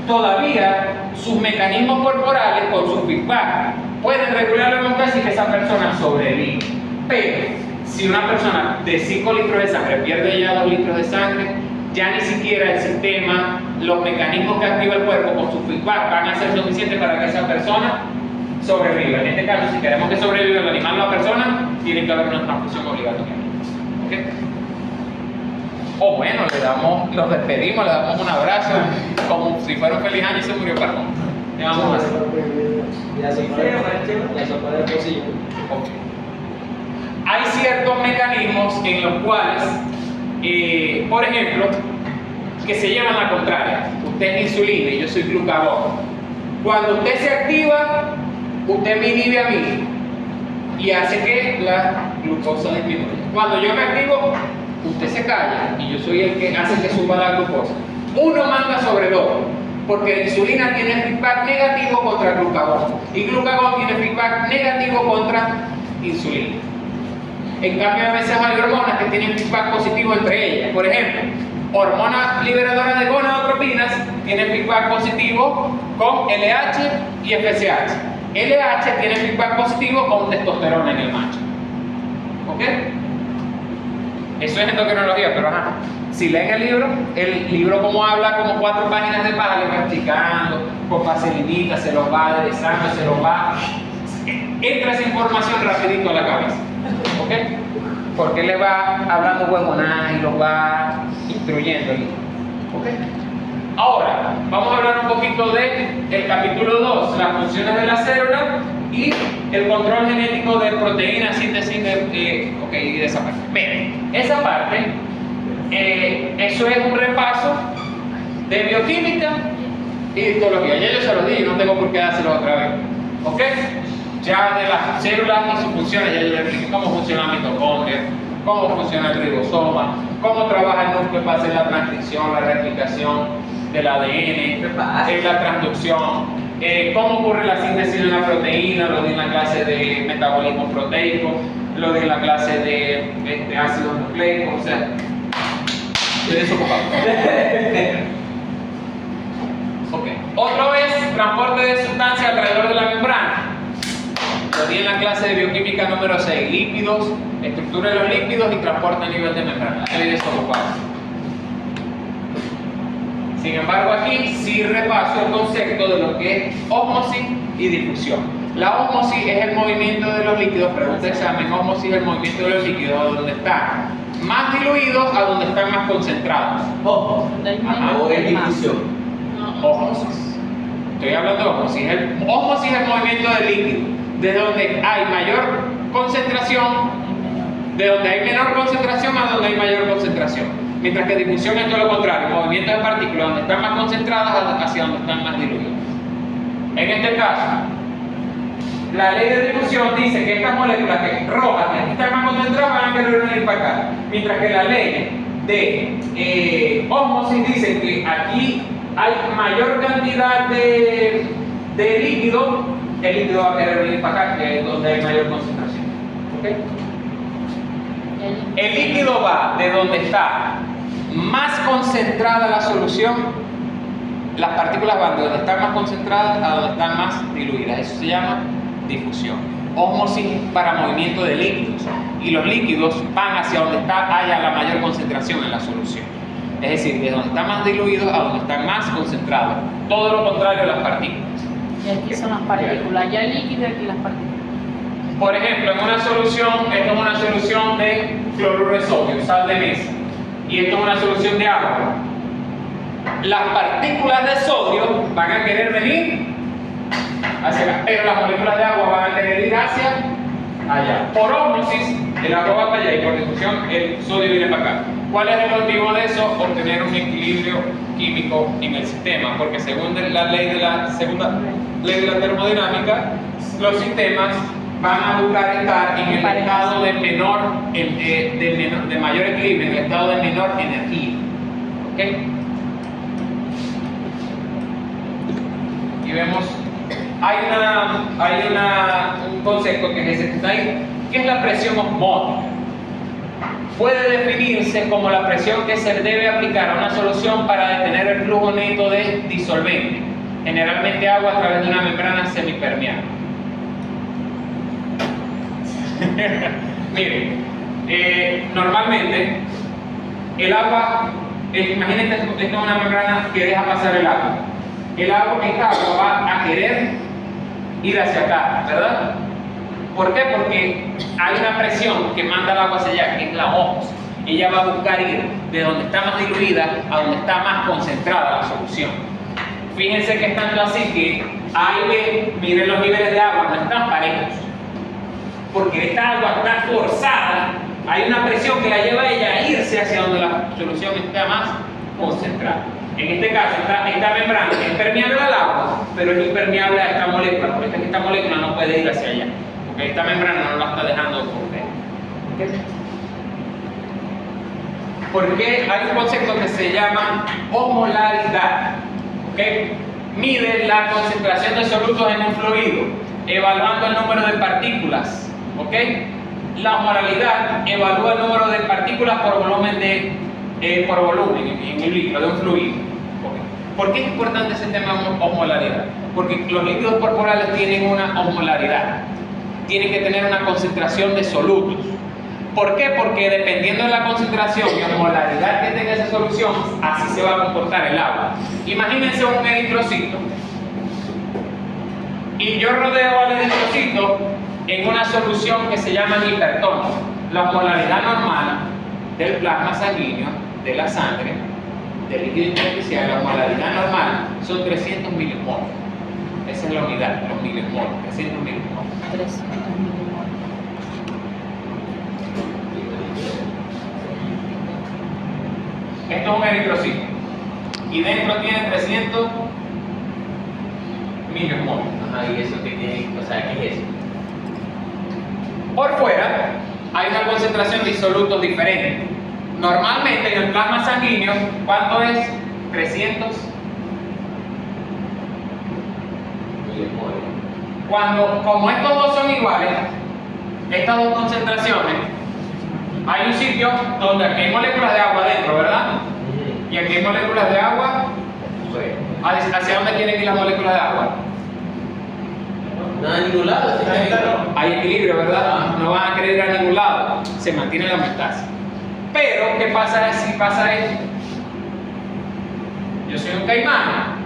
todavía sus mecanismos corporales con su feedback pueden regular la hemostasis y que esa persona sobrevive. Pero si una persona de 5 litros de sangre pierde ya 2 litros de sangre, ya ni siquiera el sistema, los mecanismos que activa el cuerpo con su feedback van a ser suficientes para que esa persona sobreviva. En este caso, si queremos que sobreviva el animal o la persona, tiene que haber una transfusión obligatoria. ¿Okay? O bueno, los despedimos, le damos un abrazo, como si fuera un feliz año y se murió Parmón. ¿Qué vamos a hacer? La sopa de pocillo. Okay. Hay ciertos mecanismos en los cuales, por ejemplo, que se llevan la contraria. Usted es insulina y yo soy glucagón. Cuando usted se activa, usted me inhibe a mí y hace que la glucosa disminuya. Cuando yo me activo, usted se calla y yo soy el que hace que suba la glucosa. Uno manda sobre el otro, porque la insulina tiene feedback negativo contra el glucagón y glucagón tiene feedback negativo contra insulina. En cambio, a veces hay hormonas que tienen feedback positivo entre ellas. Por ejemplo, hormonas liberadoras de gonadotropinas tienen feedback positivo con LH y FSH. LH tiene feedback positivo con testosterona en el macho. ¿Ok? Eso es endocrinología, pero ajá. Si leen el libro como habla, como 4 páginas de paja, le va explicando, con vaselinita, se los va aderezando, se los va... Entra esa información rapidito a la cabeza. ¿Ok? Porque le va hablando huevonadas y los va instruyendo. ¿Ok? Ahora, vamos a hablar un poquito del capítulo 2, las funciones de la célula y el control genético de proteínas, síntesis de esa parte. Miren, esa parte, eso es un repaso de bioquímica y histología. Ya yo se lo di, no tengo por qué dárselo otra vez. ¿Ok? Ya de las células y sus funciones, ya yo le expliqué cómo funciona la mitocondria, cómo funciona el ribosoma, cómo trabaja el núcleo para hacer la transcripción, la replicación del ADN, la transducción, cómo ocurre la síntesis de una proteína, lo di en la clase de metabolismo proteico, lo di en la clase de ácidos nucleicos, o sea, estoy desocupado. Okay. Otro es transporte de sustancias alrededor de la membrana. Lo di en la clase de bioquímica número 6, lípidos, estructura de los lípidos y transporte a nivel de membrana. Estoy desocupado. Sin embargo, aquí sí repaso el concepto de lo que es ósmosis y difusión. La ósmosis es el movimiento de los líquidos, pregunta de examen, ósmosis es el movimiento de los líquidos a donde están más diluidos a donde están más concentrados. Ojo, o es difusión. Ósmosis. Estoy hablando de ósmosis. Ósmosis es el movimiento del líquido, de donde hay mayor concentración, de donde hay menor concentración a donde hay mayor concentración. Mientras que difusión es todo lo contrario, movimiento de partículas donde están más concentradas hacia donde están más diluidas. En este caso, la ley de difusión dice que estas moléculas que rojas, que aquí están más concentradas, van a querer ir para acá. Mientras que la ley de ósmosis dice que aquí hay mayor cantidad de líquido, el líquido va a querer venir para acá, que es donde hay mayor concentración. ¿Okay? El líquido va de donde está más concentrada la solución, las partículas van de donde están más concentradas a donde están más diluidas. Eso se llama difusión. Ósmosis para movimiento de líquidos, y los líquidos van hacia donde haya la mayor concentración en la solución. Es decir, de donde están más diluidos a donde están más concentrados. Todo lo contrario a las partículas. Y aquí son las partículas, ya el líquido y aquí las partículas. Por ejemplo, en una solución, esto es una solución de cloruro de sodio, sal de mesa. Y esto es una solución de agua. Las partículas de sodio van a querer venir hacia acá, pero las moléculas de agua van a querer ir hacia allá. Por ósmosis, el agua va para allá y por difusión el sodio viene para acá. ¿Cuál es el motivo de eso? Obtener un equilibrio químico en el sistema, porque según la ley de la segunda ley de la termodinámica, los sistemas van a buscar estar en el estado de mayor equilibrio, en el estado de menor energía. ¿Ok? Y vemos, hay un concepto que es ese que está ahí, que es la presión osmótica. Puede definirse como la presión que se debe aplicar a una solución para detener el flujo neto de disolvente, generalmente agua a través de una membrana semipermeable. Miren, normalmente el agua, imagínense esto es una membrana que deja pasar el agua. Esta agua va a querer ir hacia acá, ¿verdad? ¿Por qué? Porque hay una presión que manda el agua hacia allá, que es la ósmosis. Ella va a buscar ir de donde está más diluida a donde está más concentrada la solución. Fíjense que estando así que A y B, miren los niveles de agua, no están parejos. Porque esta agua está forzada, hay una presión que la lleva a ella a irse hacia donde la solución está más concentrada. En este caso, esta membrana es permeable al agua, pero es impermeable a esta molécula, porque esta molécula no puede ir hacia allá, porque esta membrana no la está dejando correr. Porque hay un concepto que se llama osmolaridad. ¿Okay? Mide la concentración de solutos en un fluido, evaluando el número de partículas. ¿Okay? La osmolaridad evalúa el número de partículas por volumen en un litro de un fluido. ¿Okay? ¿Por qué es importante ese tema de osmolaridad? Porque los líquidos corporales tienen una osmolaridad, tienen que tener una concentración de solutos. ¿Por qué? Porque dependiendo de la concentración y osmolaridad que tenga esa solución, así se va a comportar el agua. Imagínense un eritrocito y yo rodeo al eritrocito en una solución que se llama hipertónica. La osmolaridad normal del plasma sanguíneo, de la sangre, del líquido intersticial, la osmolaridad normal son 300 milimoles. Esa es la unidad, los milimoles, 300 milimoles. 300 milimoles. Esto es un eritrocito y dentro tiene 300 milimoles. Ajá, ¿y eso qué tiene? O sea, ¿qué es eso? Por fuera hay una concentración de disolutos diferente. Normalmente en el plasma sanguíneo, ¿cuánto es? 300 milimoles. Como estos dos son iguales, estas dos concentraciones, hay un sitio donde aquí hay moléculas de agua dentro, ¿verdad? Y aquí hay moléculas de agua. ¿Hacia dónde quieren ir las moléculas de agua? No, a ningún lado. Hay equilibrio, ¿verdad? No van a querer ir a ningún lado. Se mantiene la homeostasis. Pero, ¿qué pasa si pasa esto? Yo soy un caimán.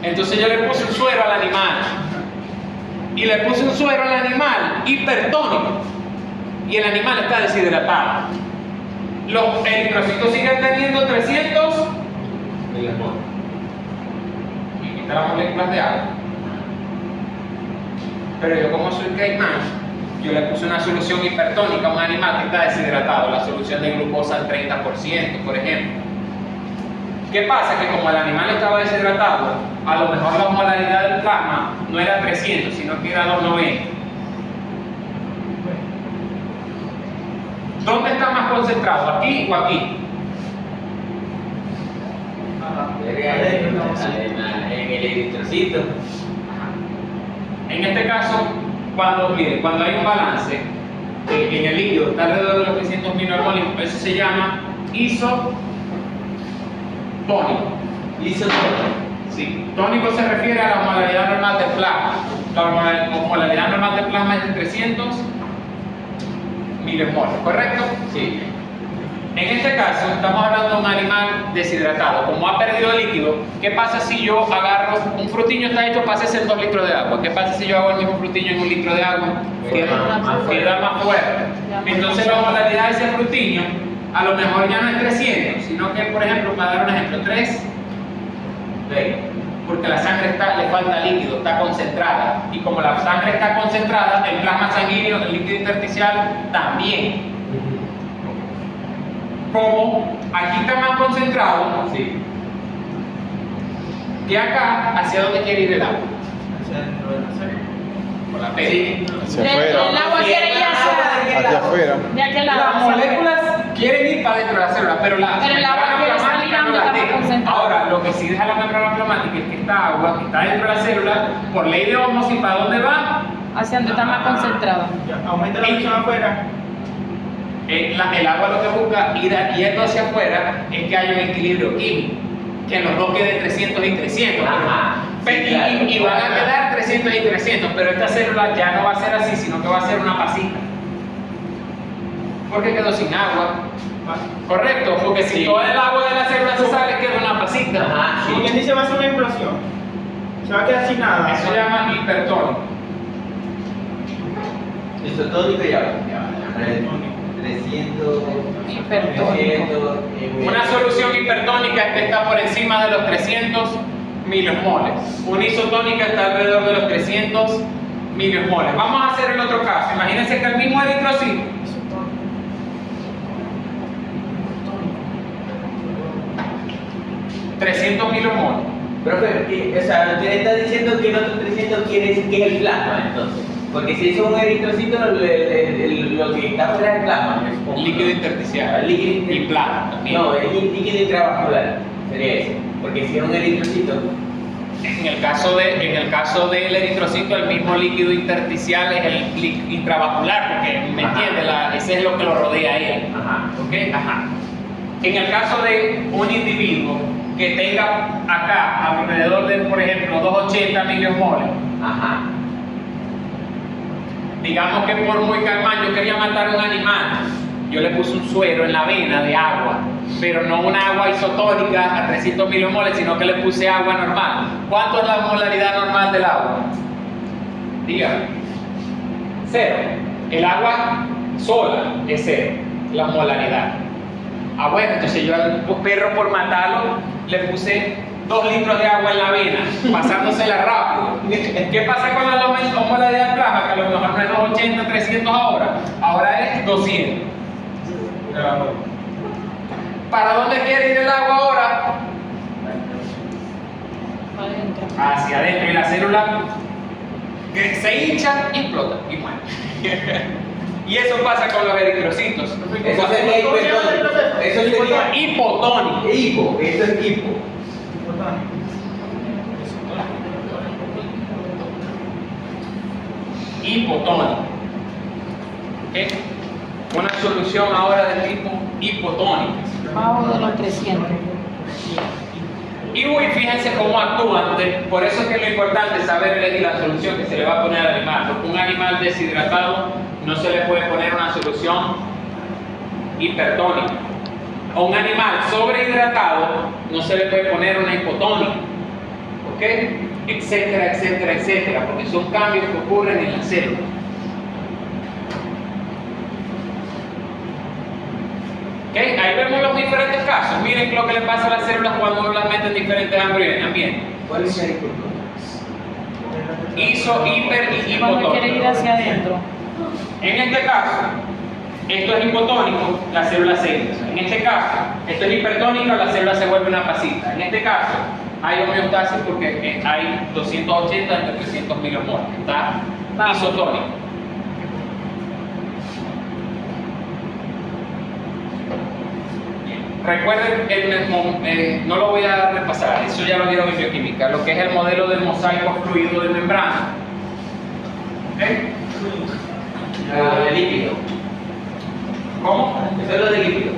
Entonces yo le puse un suero al animal. Y le puse un suero al animal hipertónico. Y el animal está deshidratado. Los eritrocitos siguen teniendo 300 milimoles. Y quita las moléculas de agua. Pero yo, como soy caimán, yo le puse una solución hipertónica a un animal que está deshidratado, la solución de glucosa al 30%, por ejemplo. ¿Qué pasa? Que como el animal estaba deshidratado, a lo mejor la osmolaridad del plasma no era 300, sino que era 290. ¿Dónde está más concentrado? ¿Aquí o aquí? En el eritrocito. En este caso, cuando hay un balance en el líquido está alrededor de los 300 milimoles, eso se llama isotónico. Isotónico. Sí, tónico se refiere a la osmolaridad normal del plasma. La osmolaridad normal del plasma es de 300 milimoles, ¿correcto? Sí. En este caso, estamos hablando de un animal deshidratado. Como ha perdido líquido, ¿qué pasa si yo agarro un frutiño? Está hecho para hacerse en 2 litros de agua. ¿Qué pasa si yo hago el mismo frutiño en 1 litro de agua? Queda más fuerte. Entonces, la molaridad de ese frutiño a lo mejor ya no es 300, sino que, por ejemplo, para dar un ejemplo, 3, porque la sangre le falta líquido, está concentrada. Y como la sangre está concentrada, el plasma sanguíneo, el líquido intersticial, también. Como aquí está más concentrado, Sí. que acá, ¿hacia dónde quiere ir el agua? Hacia dentro de la célula. Por la peli. Hacia El afuera. agua quiere ir Hacia afuera. de aquel lado. Las moléculas quieren ir para dentro de la célula, pero la Pero el agua membrana quiere plasmática salir a no donde la está deja. concentrada. Ahora, lo que sí deja la membrana plasmática es que esta agua que está dentro de la célula, por ley de ósmosis, ¿para dónde va? Hacia donde está más concentrado. Ya, aumenta la presión afuera. El agua lo que busca ir yendo hacia afuera es que haya un equilibrio químico, que los dos queden 300 y 300. Ajá. Pe- y van a quedar 300 y 300, pero esta célula ya no va a ser así, sino que va a ser una pasita. Porque quedó sin agua. Correcto, porque si todo el agua de la célula se sale, queda una pasita. Ajá, Como quien dice, va a ser una implosión. Se va a quedar sin nada. Eso se llama hipertónico. Isotónico ya va. 300. Hipertónico. 300, Una solución hipertónica es que está por encima de los 300 milimoles. Una isotónica está alrededor de los 300 milimoles. Vamos a hacer el otro caso. Imagínense que el mismo eritrocito, $300 milimoles. Profe, o sea, usted está diciendo que el otro 300 quiere decir que es el plasma, entonces. Porque si es un eritrocito, lo que está fuera del plasma es como- Líquido intersticial El líquido y plasma también. No, el líquido intravascular sería ese. Porque si es un eritrocito, En el caso del eritrocito, el mismo líquido intersticial es el intravascular, porque me Ajá. entiende, ese es lo que lo rodea a él. ajá. ¿Ok? Ajá. En el caso de un individuo que tenga acá alrededor de, por ejemplo, 280 milimoles, Ajá. digamos que por muy calmán yo quería matar a un animal, yo le puse un suero en la vena de agua, pero no una agua isotónica a 300 milimoles, sino que le puse agua normal. ¿Cuánto es la molaridad normal del agua? Dígame. 0. El agua sola es 0, la molaridad. Ah, bueno, entonces yo al perro, por matarlo, le puse 2 litros de agua en la vena, pasándosela rápido. ¿Qué pasa con la molaridad del plasma? Que a lo mejor no es 280, 300 ahora es 200. ¿Para dónde quiere ir el agua ahora? Adentro. Hacia adentro, y la célula que se hincha y explota y muere. Y eso pasa con los eritrocitos. Eso sería hipertónico. Eso sería Hipotónico. hipo. Esto es hipo. Hipotónico. ¿Ok? Una solución ahora de tipo hipotónico. Bajo de los 300. Y fíjense cómo actúan. Por eso es que lo importante es saber elegir la solución que se le va a poner al animal. Porque un animal deshidratado no se le puede poner una solución hipertónica. A un animal sobrehidratado no se le puede poner una hipotónica. ¿Ok? Etcétera, etcétera, etcétera. Porque son cambios que ocurren en la célula. ¿Ok? Ahí vemos los diferentes casos. Miren lo que le pasa a las células cuando uno las mete en diferentes ambientes. ¿Cuál es la hipotónica? Iso, hiper y Cuando quiere ir hipotónico. hacia adentro. En este caso, esto es hipotónico, la célula se hincha. En este caso, esto es hipertónico, la célula se vuelve una pasita. En este caso, hay homeostasis porque hay 280 entre 300 milimoles. Está Bajo. isotónico. Recuerden, no lo voy a repasar, eso ya lo vieron en bioquímica, lo que es el modelo del mosaico fluido de membrana. ¿Ok? Lo de líquido. ¿Cómo? Eso es lo de líquido.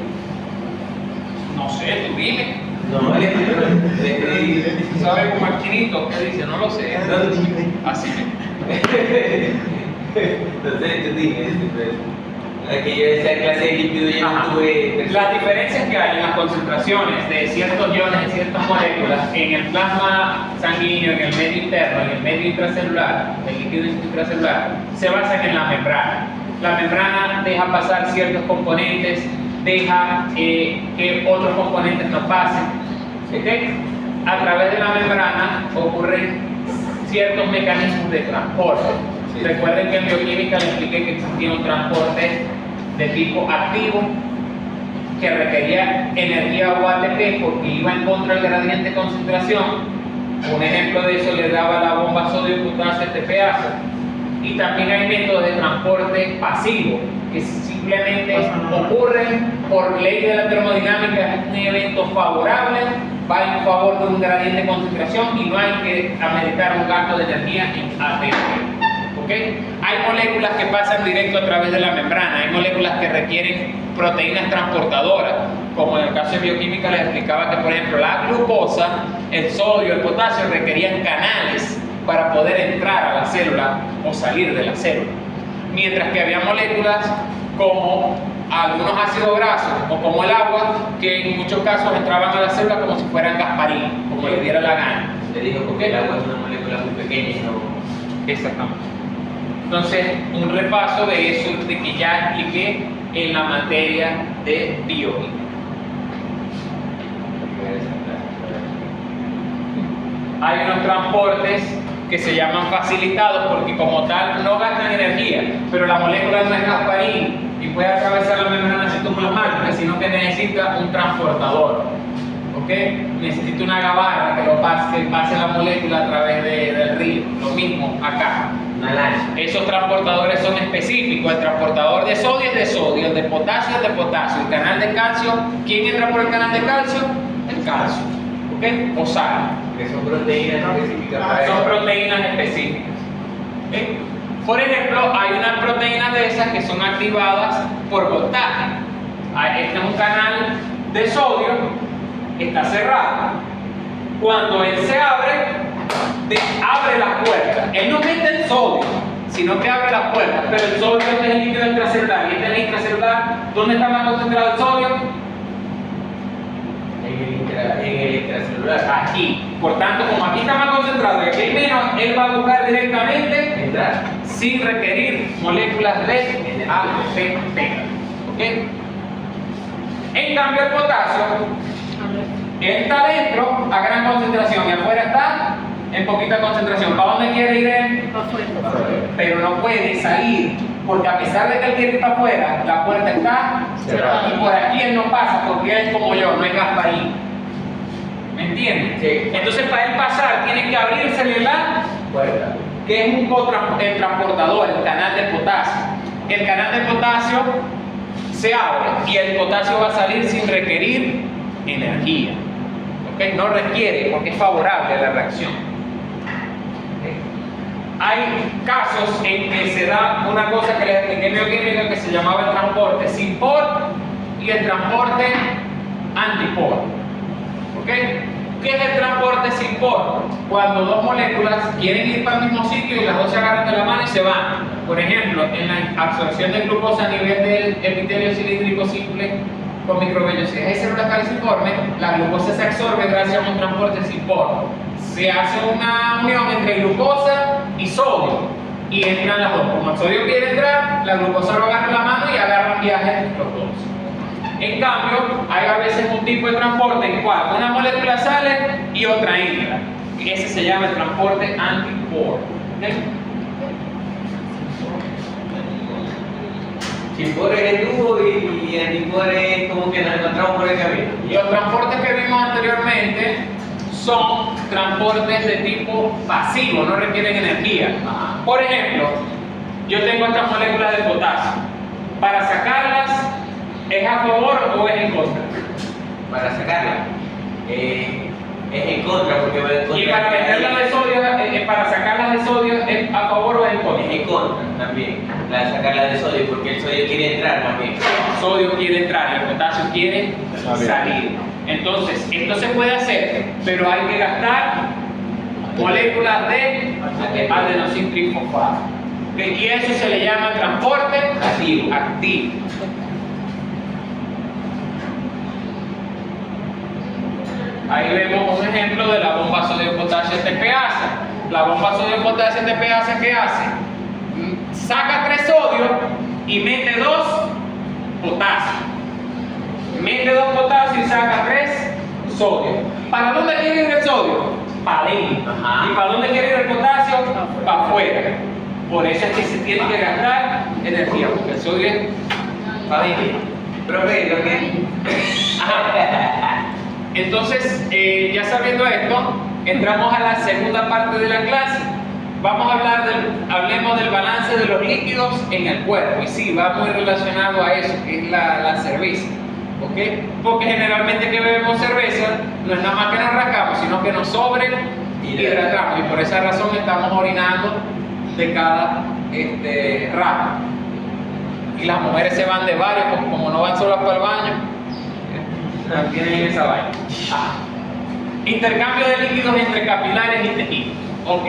No sé, tú dime. No, el líquido. ¿Sabe como el chinito? ¿Qué dice? No lo sé. No, dime. Así. Entonces, tú dime. que yo decía clase de líquido y yo Ajá. no tuve. Las diferencias que hay en las concentraciones de ciertos iones en ciertas moléculas en el plasma sanguíneo, en el medio interno, en el medio intracelular, el líquido intracelular, se basan en la membrana. La membrana deja pasar ciertos componentes, deja que otros componentes no pasen. ¿Ok? A través de la membrana ocurren ciertos mecanismos de transporte. Sí. Recuerden que en bioquímica les expliqué que existía un transporte de tipo activo que requería energía o ATP porque iba en contra del gradiente de concentración. Un ejemplo de eso le daba la bomba sodio-potasio TPase. Y también hay métodos de transporte pasivo que simplemente ocurren por ley de la termodinámica, es un evento favorable, va en favor de un gradiente de concentración y no hay que ameritar un gasto de energía en ATP. ¿Okay? Hay moléculas que pasan directo a través de la membrana, hay moléculas que requieren proteínas transportadoras, como en el caso de bioquímica les explicaba que por ejemplo la glucosa, el sodio, el potasio requerían canales para poder entrar a la célula o salir de la célula, mientras que había moléculas como algunos ácidos grasos o como el agua que en muchos casos entraban a la célula como si fueran Gasparín, como le diera la gana. Te dijo porque el agua es una molécula muy pequeña y no. Exactamente. Entonces, un repaso de eso de que ya expliqué en la materia de bioquímica. Hay unos transportes que se llaman facilitados porque como tal no gastan energía, pero la molécula no es Gasparín y puede atravesar la membrana citoplasmática, sino que necesita un transportador. ¿Ok? Necesita una gabarra que pase la molécula a través del río. Lo mismo acá. Una lancha. Esos transportadores son específicos. El transportador de sodio es de sodio, el de potasio es de potasio, el canal de calcio, ¿quién entra por el canal de calcio? El calcio. ¿Ok? O sal. Que son proteínas específicas para Son eso. proteínas específicas. ¿Ok? Por ejemplo, hay unas proteínas de esas que son activadas por voltaje. Este es un canal de sodio, está cerrado. Cuando él se abre las puertas. Él no mete el sodio, sino que abre las puertas. Pero el sodio es el líquido extracelular. Y este es el intracelular. ¿Dónde está más concentrado el sodio? En el extracelular. Aquí. Por tanto, como aquí está más concentrado y aquí hay menos, él va a buscar directamente Entrar. sin requerir moléculas de ATP. ¿Ok? En cambio, el potasio está dentro a gran concentración y afuera está en poquita concentración. ¿Para dónde quiere ir él? Pero no puede salir porque a pesar de que él quiere ir para afuera, la puerta está Cerrada. y por aquí él no pasa porque él es como yo, no es Gasparín. ¿Me entiendes? Sí. Entonces, para él pasar, tiene que abrirse la Puerta. que es el transportador, el canal de potasio. El canal de potasio se abre y el potasio va a salir sin requerir energía. ¿Ok? No requiere porque es favorable a la reacción. ¿Ok? Hay casos en que se da una cosa que les expliqué en bioquímica que se llamaba el transporte sin por y el transporte antipor. ¿Ok? ¿Qué es el transporte sin por? Cuando dos moléculas quieren ir para el mismo sitio y las dos se agarran de la mano y se van. Por ejemplo, en la absorción de glucosa a nivel del epitelio cilíndrico simple con microvellosidad de células caliciformes, la glucosa se absorbe gracias a un transporte sin por. Se hace una unión entre glucosa y sodio y entran las dos. Como el sodio quiere entrar, la glucosa lo agarra en la mano y agarran viaje los dos. En cambio, hay a veces un tipo de transporte en cual una molécula sale y otra entra. Ese se llama el transporte antipor. ¿Ok? Chipor es el tubo y antipor es como que nos encontramos por el camino. Y los transportes que vimos anteriormente son transportes de tipo pasivo, no requieren energía. Por ejemplo, yo tengo estas moléculas de potasio. Para sacarlas, ¿es a favor o es en contra? Para sacarla. Es en contra porque va en contra. Y para meterlas de sodio, para sacarlas de sodio, ¿es a favor o es en contra? Es en contra también. La sacarla de sodio porque el sodio quiere entrar también. El sodio quiere entrar y el potasio quiere salir. Entonces, esto se puede hacer, pero hay que gastar moléculas de adenosín trifosfato. ¿Ok? ¿Ok? Y eso se le llama transporte Activo. activo. Ahí vemos un ejemplo de la bomba sodio-potasio TPASA. La bomba sodio-potasio TPASA, ¿qué hace? Saca 3 sodios y mete 2 potasio. Mete 2 potasio y saca 3 sodio. ¿Para dónde quiere ir el sodio? Para adentro. Ajá. ¿Y para dónde quiere ir el potasio? Para afuera. Por eso es que se tiene que gastar energía, porque el sodio es para adentro. Profe, lo que... Ajá. Entonces, ya sabiendo esto, entramos a la segunda parte de la clase. Vamos a hablemos del balance de los líquidos en el cuerpo. Y sí, va muy relacionado a eso, que es la cerveza. ¿Ok? Porque generalmente que bebemos cerveza no es nada más que nos rascamos, sino que nos sobrehidratamos. Y por esa razón estamos orinando de cada rato. Y las mujeres se van de varios, porque como no van solas para el baño, tienen esa vaina. Intercambio de líquidos entre capilares y tejidos. Ok.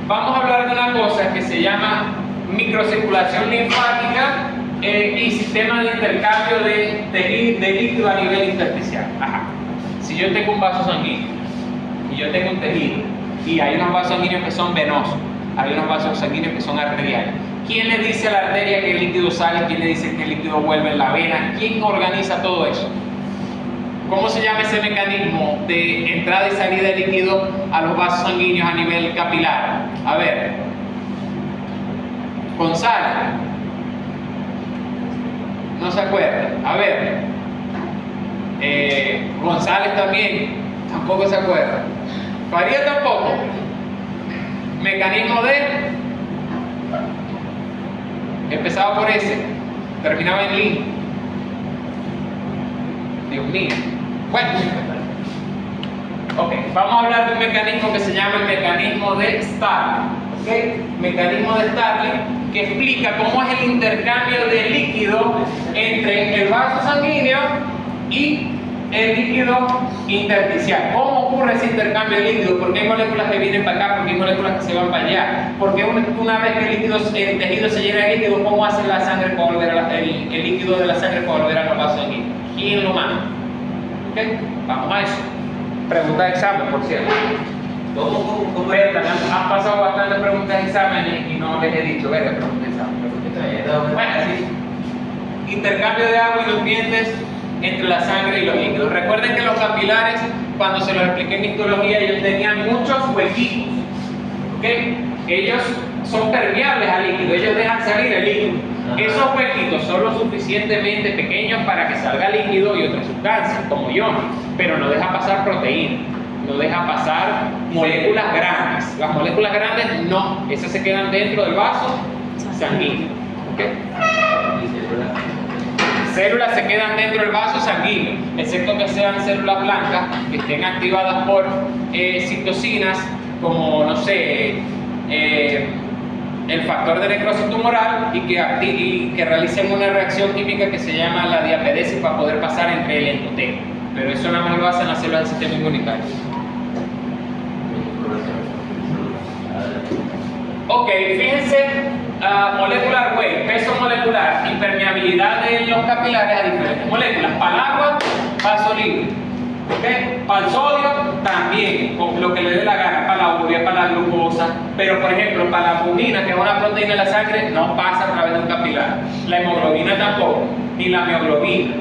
Vamos a hablar de una cosa que se llama microcirculación linfática y sistema de intercambio de líquido a nivel intersticial. Ajá. Si yo tengo un vaso sanguíneo y yo tengo un tejido y hay unos vasos sanguíneos que son venosos, hay unos vasos sanguíneos que son arteriales. ¿Quién le dice a la arteria que el líquido sale? ¿Quién le dice que el líquido vuelve en la vena? ¿Quién organiza todo eso? ¿Cómo se llama ese mecanismo de entrada y salida de líquido a los vasos sanguíneos a nivel capilar? A ver, González, no se acuerda. A ver, González también, tampoco se acuerda. Faría tampoco. Mecanismo empezaba por S, terminaba en lin. Dios mío. Bueno, ok, vamos a hablar de un mecanismo que se llama el mecanismo de Starling. ¿Okay? Mecanismo de Starling que explica cómo es el intercambio de líquido entre el vaso sanguíneo y el líquido intersticial. ¿Cómo ocurre ese intercambio de líquido? ¿Por qué hay moléculas que vienen para acá? ¿Por qué hay moléculas que se van para allá? ¿Por qué una vez que el tejido se llena de líquido, cómo hace la sangre para volver el líquido de la sangre para volver a los vasos sanguíneos? ¿Quién lo manda? ¿Ok? Vamos a eso. Pregunta de examen, por cierto. ¿Cómo Verdad, han pasado bastantes preguntas de exámenes y no les he dicho, verga, pregunta de examen. Bueno, sí. Intercambio de agua y nutrientes entre la sangre y los líquidos. Recuerden que los capilares, cuando se los expliqué en histología, ellos tenían muchos huequitos. ¿Ok? Ellos son permeables al líquido, ellos dejan salir el líquido. Esos huequitos son lo suficientemente pequeños para que salga líquido y otras sustancias, como iones, pero no deja pasar proteína, no deja pasar moléculas grandes. Las moléculas grandes no, esas se quedan dentro del vaso sanguíneo. ¿Ok? Células se quedan dentro del vaso sanguíneo, excepto que sean células blancas que estén activadas por citocinas, como, no sé, el factor de necrosis tumoral y que realicen una reacción química que se llama la diapedesis para poder pasar entre el endotelio. Pero eso nada más lo hacen las células del sistema inmunitario. Ok, fíjense, molecular weight, peso molecular y permeabilidad de los capilares a diferentes moléculas. Para el agua, vaso libre. ¿Okay? Para el sodio, también, con lo que le dé la gana, para la urea, para la glucosa. Pero, por ejemplo, para la albumina, que es una proteína de la sangre, no pasa a través de un capilar. La hemoglobina tampoco, ni la mioglobina.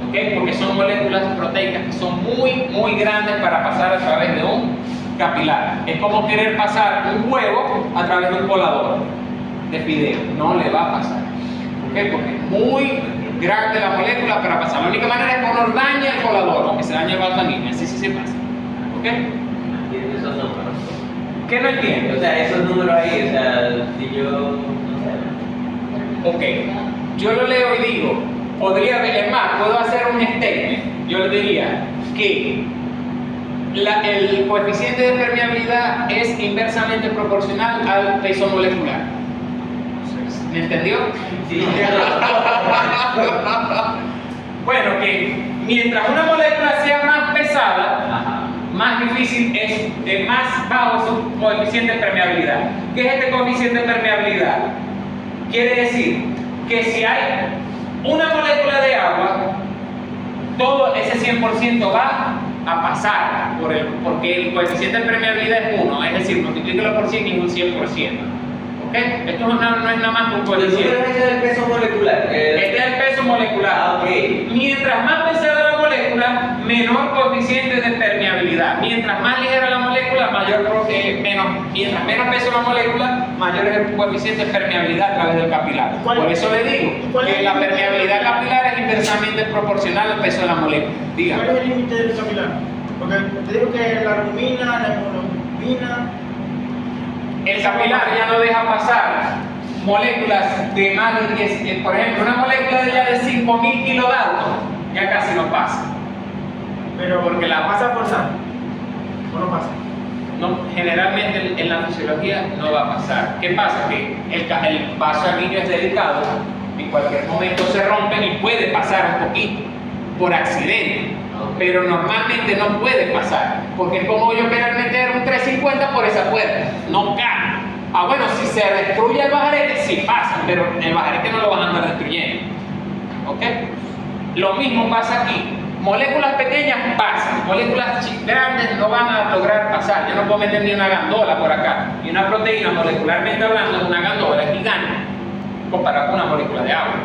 ¿Okay? Porque son moléculas proteicas que son muy grandes para pasar a través de un capilar. Es como querer pasar un huevo a través de un colador de fideo. No le va a pasar. ¿Okay? Porque es muy grande la molécula para pasar. La única manera es que uno dañe el colador, aunque se dañe el vaso sanguíneo. Así sí se pasa. ¿Ok? entiendo esos números? ¿Qué no entiende? O sea, esos números ahí, o sea, si yo no sé. Ok. Yo lo leo y digo, podría haber, es más, puedo hacer un statement. Yo le diría que el coeficiente de permeabilidad es inversamente proporcional al peso molecular. ¿Me entendió? Sí. Bueno, que mientras una molécula sea más pesada, Ajá. más difícil es, más bajo su coeficiente de permeabilidad. ¿Qué es este coeficiente de permeabilidad? Quiere decir que si hay una molécula de agua, todo ese 100% va a pasar porque el coeficiente de permeabilidad es 1, es decir, multiplíquelo por 100 y es un 100%. ¿Ok? Esto no es nada más que un coeficiente. Este es el peso molecular. Este es el peso molecular. Ok. Mientras más pesada la molécula, menor coeficiente de permeabilidad. Mientras más ligera la molécula, mientras menos peso la molécula, mayor es el coeficiente de permeabilidad a través del capilar. Por eso le digo que la permeabilidad capilar es inversamente proporcional al peso de la molécula. Dígame. ¿Cuál es el límite del capilar? Porque te digo que la albumina, la hemoglobina. El capilar ya no deja pasar moléculas de más de 10, por ejemplo, una molécula de ya de 5000 kilodalton ya casi no pasa. Pero Porque la pasa por sal. ¿O no pasa? No, generalmente en la fisiología no va a pasar. ¿Qué pasa? Que el vaso sanguíneo es delicado, en cualquier momento se rompe y puede pasar un poquito por accidente, pero normalmente no puede pasar, porque es como yo querer meter un 350 por esa puerta, no cabe. Ah, bueno, si se destruye el bajarete, sí pasa, pero el bajarete no lo van a andar destruyendo. ¿Ok? Lo mismo pasa aquí. Moléculas pequeñas pasan, moléculas grandes no van a lograr pasar. Yo no puedo meter ni una gandola por acá. Y una proteína, molecularmente hablando, es una gandola gigante comparada con una molécula de agua.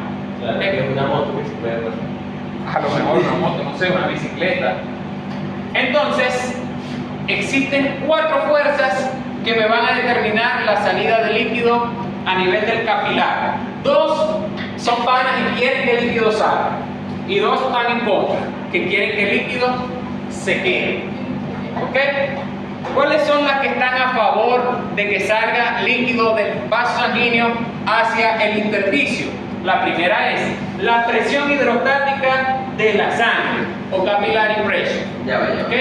Claro, ¿Ok? es una moto que se puede pasar. A lo mejor una moto, no sé, una bicicleta. Entonces, existen 4 fuerzas que me van a determinar la salida de líquido a nivel del capilar. 2 son panas y quieren que el líquido salga, y 2 están en contra, que quieren que el líquido se quede. ¿Ok? ¿Cuáles son las que están a favor de que salga líquido del vaso sanguíneo hacia el intersticio? La primera es la presión hidrostática de la sangre, o capillary pressure. Ya va. ¿Ok?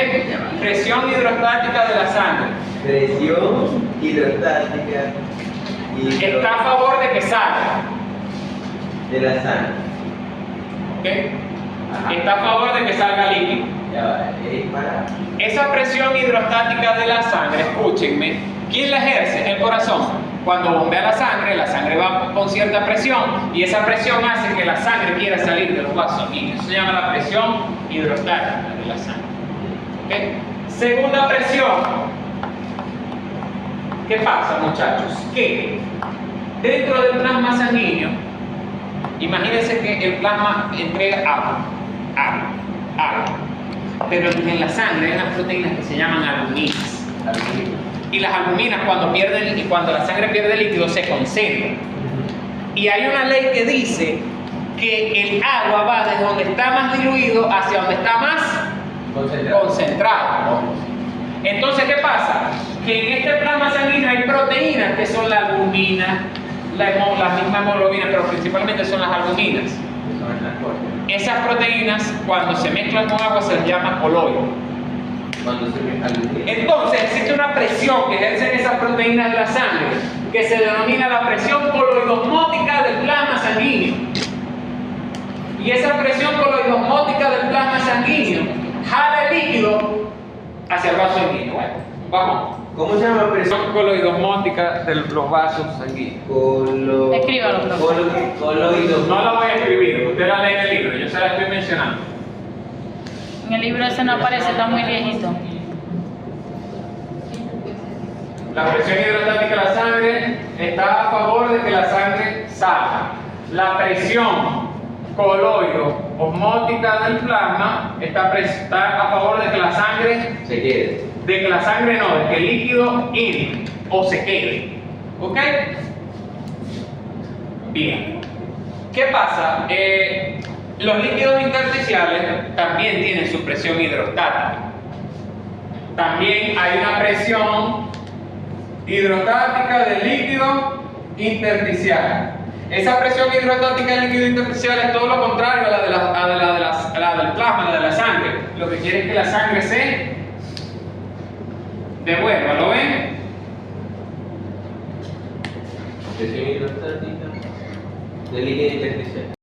Presión hidrostática de la sangre. Presión hidrostática Está a favor de que salga. de la sangre. ¿Ok? Ajá. Está a favor de que salga líquido. Ya va, es para. Esa presión hidrostática de la sangre, escúchenme, ¿quién la ejerce? El corazón. Cuando bombea la sangre va con cierta presión y esa presión hace que la sangre quiera salir de los vasos sanguíneos. Eso se llama la presión hidrostática de la sangre. ¿Ok? Segunda presión. ¿Qué pasa, muchachos? Que dentro del plasma sanguíneo, imagínense que el plasma entrega agua. Pero en la sangre hay unas proteínas que se llaman albuminas. Y las albuminas cuando la sangre pierde líquido se concentran. Y hay una ley que dice que el agua va desde donde está más diluido hacia donde está más concentrado. Entonces, ¿qué pasa? Que en este plasma sanguíneo hay proteínas que son la albumina, la misma hemoglobina, pero principalmente son las albuminas. Esas proteínas, cuando se mezclan con agua, se les llama coloide. Cuando se me alumina. Entonces existe una presión que ejercen esas proteínas de la sangre que se denomina la presión coloidosmótica del plasma sanguíneo. Y esa presión coloidosmótica del plasma sanguíneo jala el líquido hacia el vaso sanguíneo. Bueno, vamos. ¿Cómo se llama presión? Presión coloidosmótica de los vasos sanguíneos. Escríbalo, profesor. Coloido. No la voy a escribir, usted la lee en el libro, yo se la estoy mencionando. En el libro ese no aparece, está muy viejito. La presión hidrostática de la sangre está a favor de que la sangre salga. La presión coloidosmótica del plasma está a favor de que la sangre Se quede. de que el líquido entre o se quede. ¿Ok? Bien. ¿Qué pasa? Los líquidos intersticiales también tienen su presión hidrostática. También hay una presión hidrostática del líquido intersticial. Esa presión hidrostática del líquido intersticial es todo lo contrario a la del plasma, la de la sangre. Lo que quiere es que la sangre se devuelva, ¿lo ven? Presión hidrostática del líquido intersticial.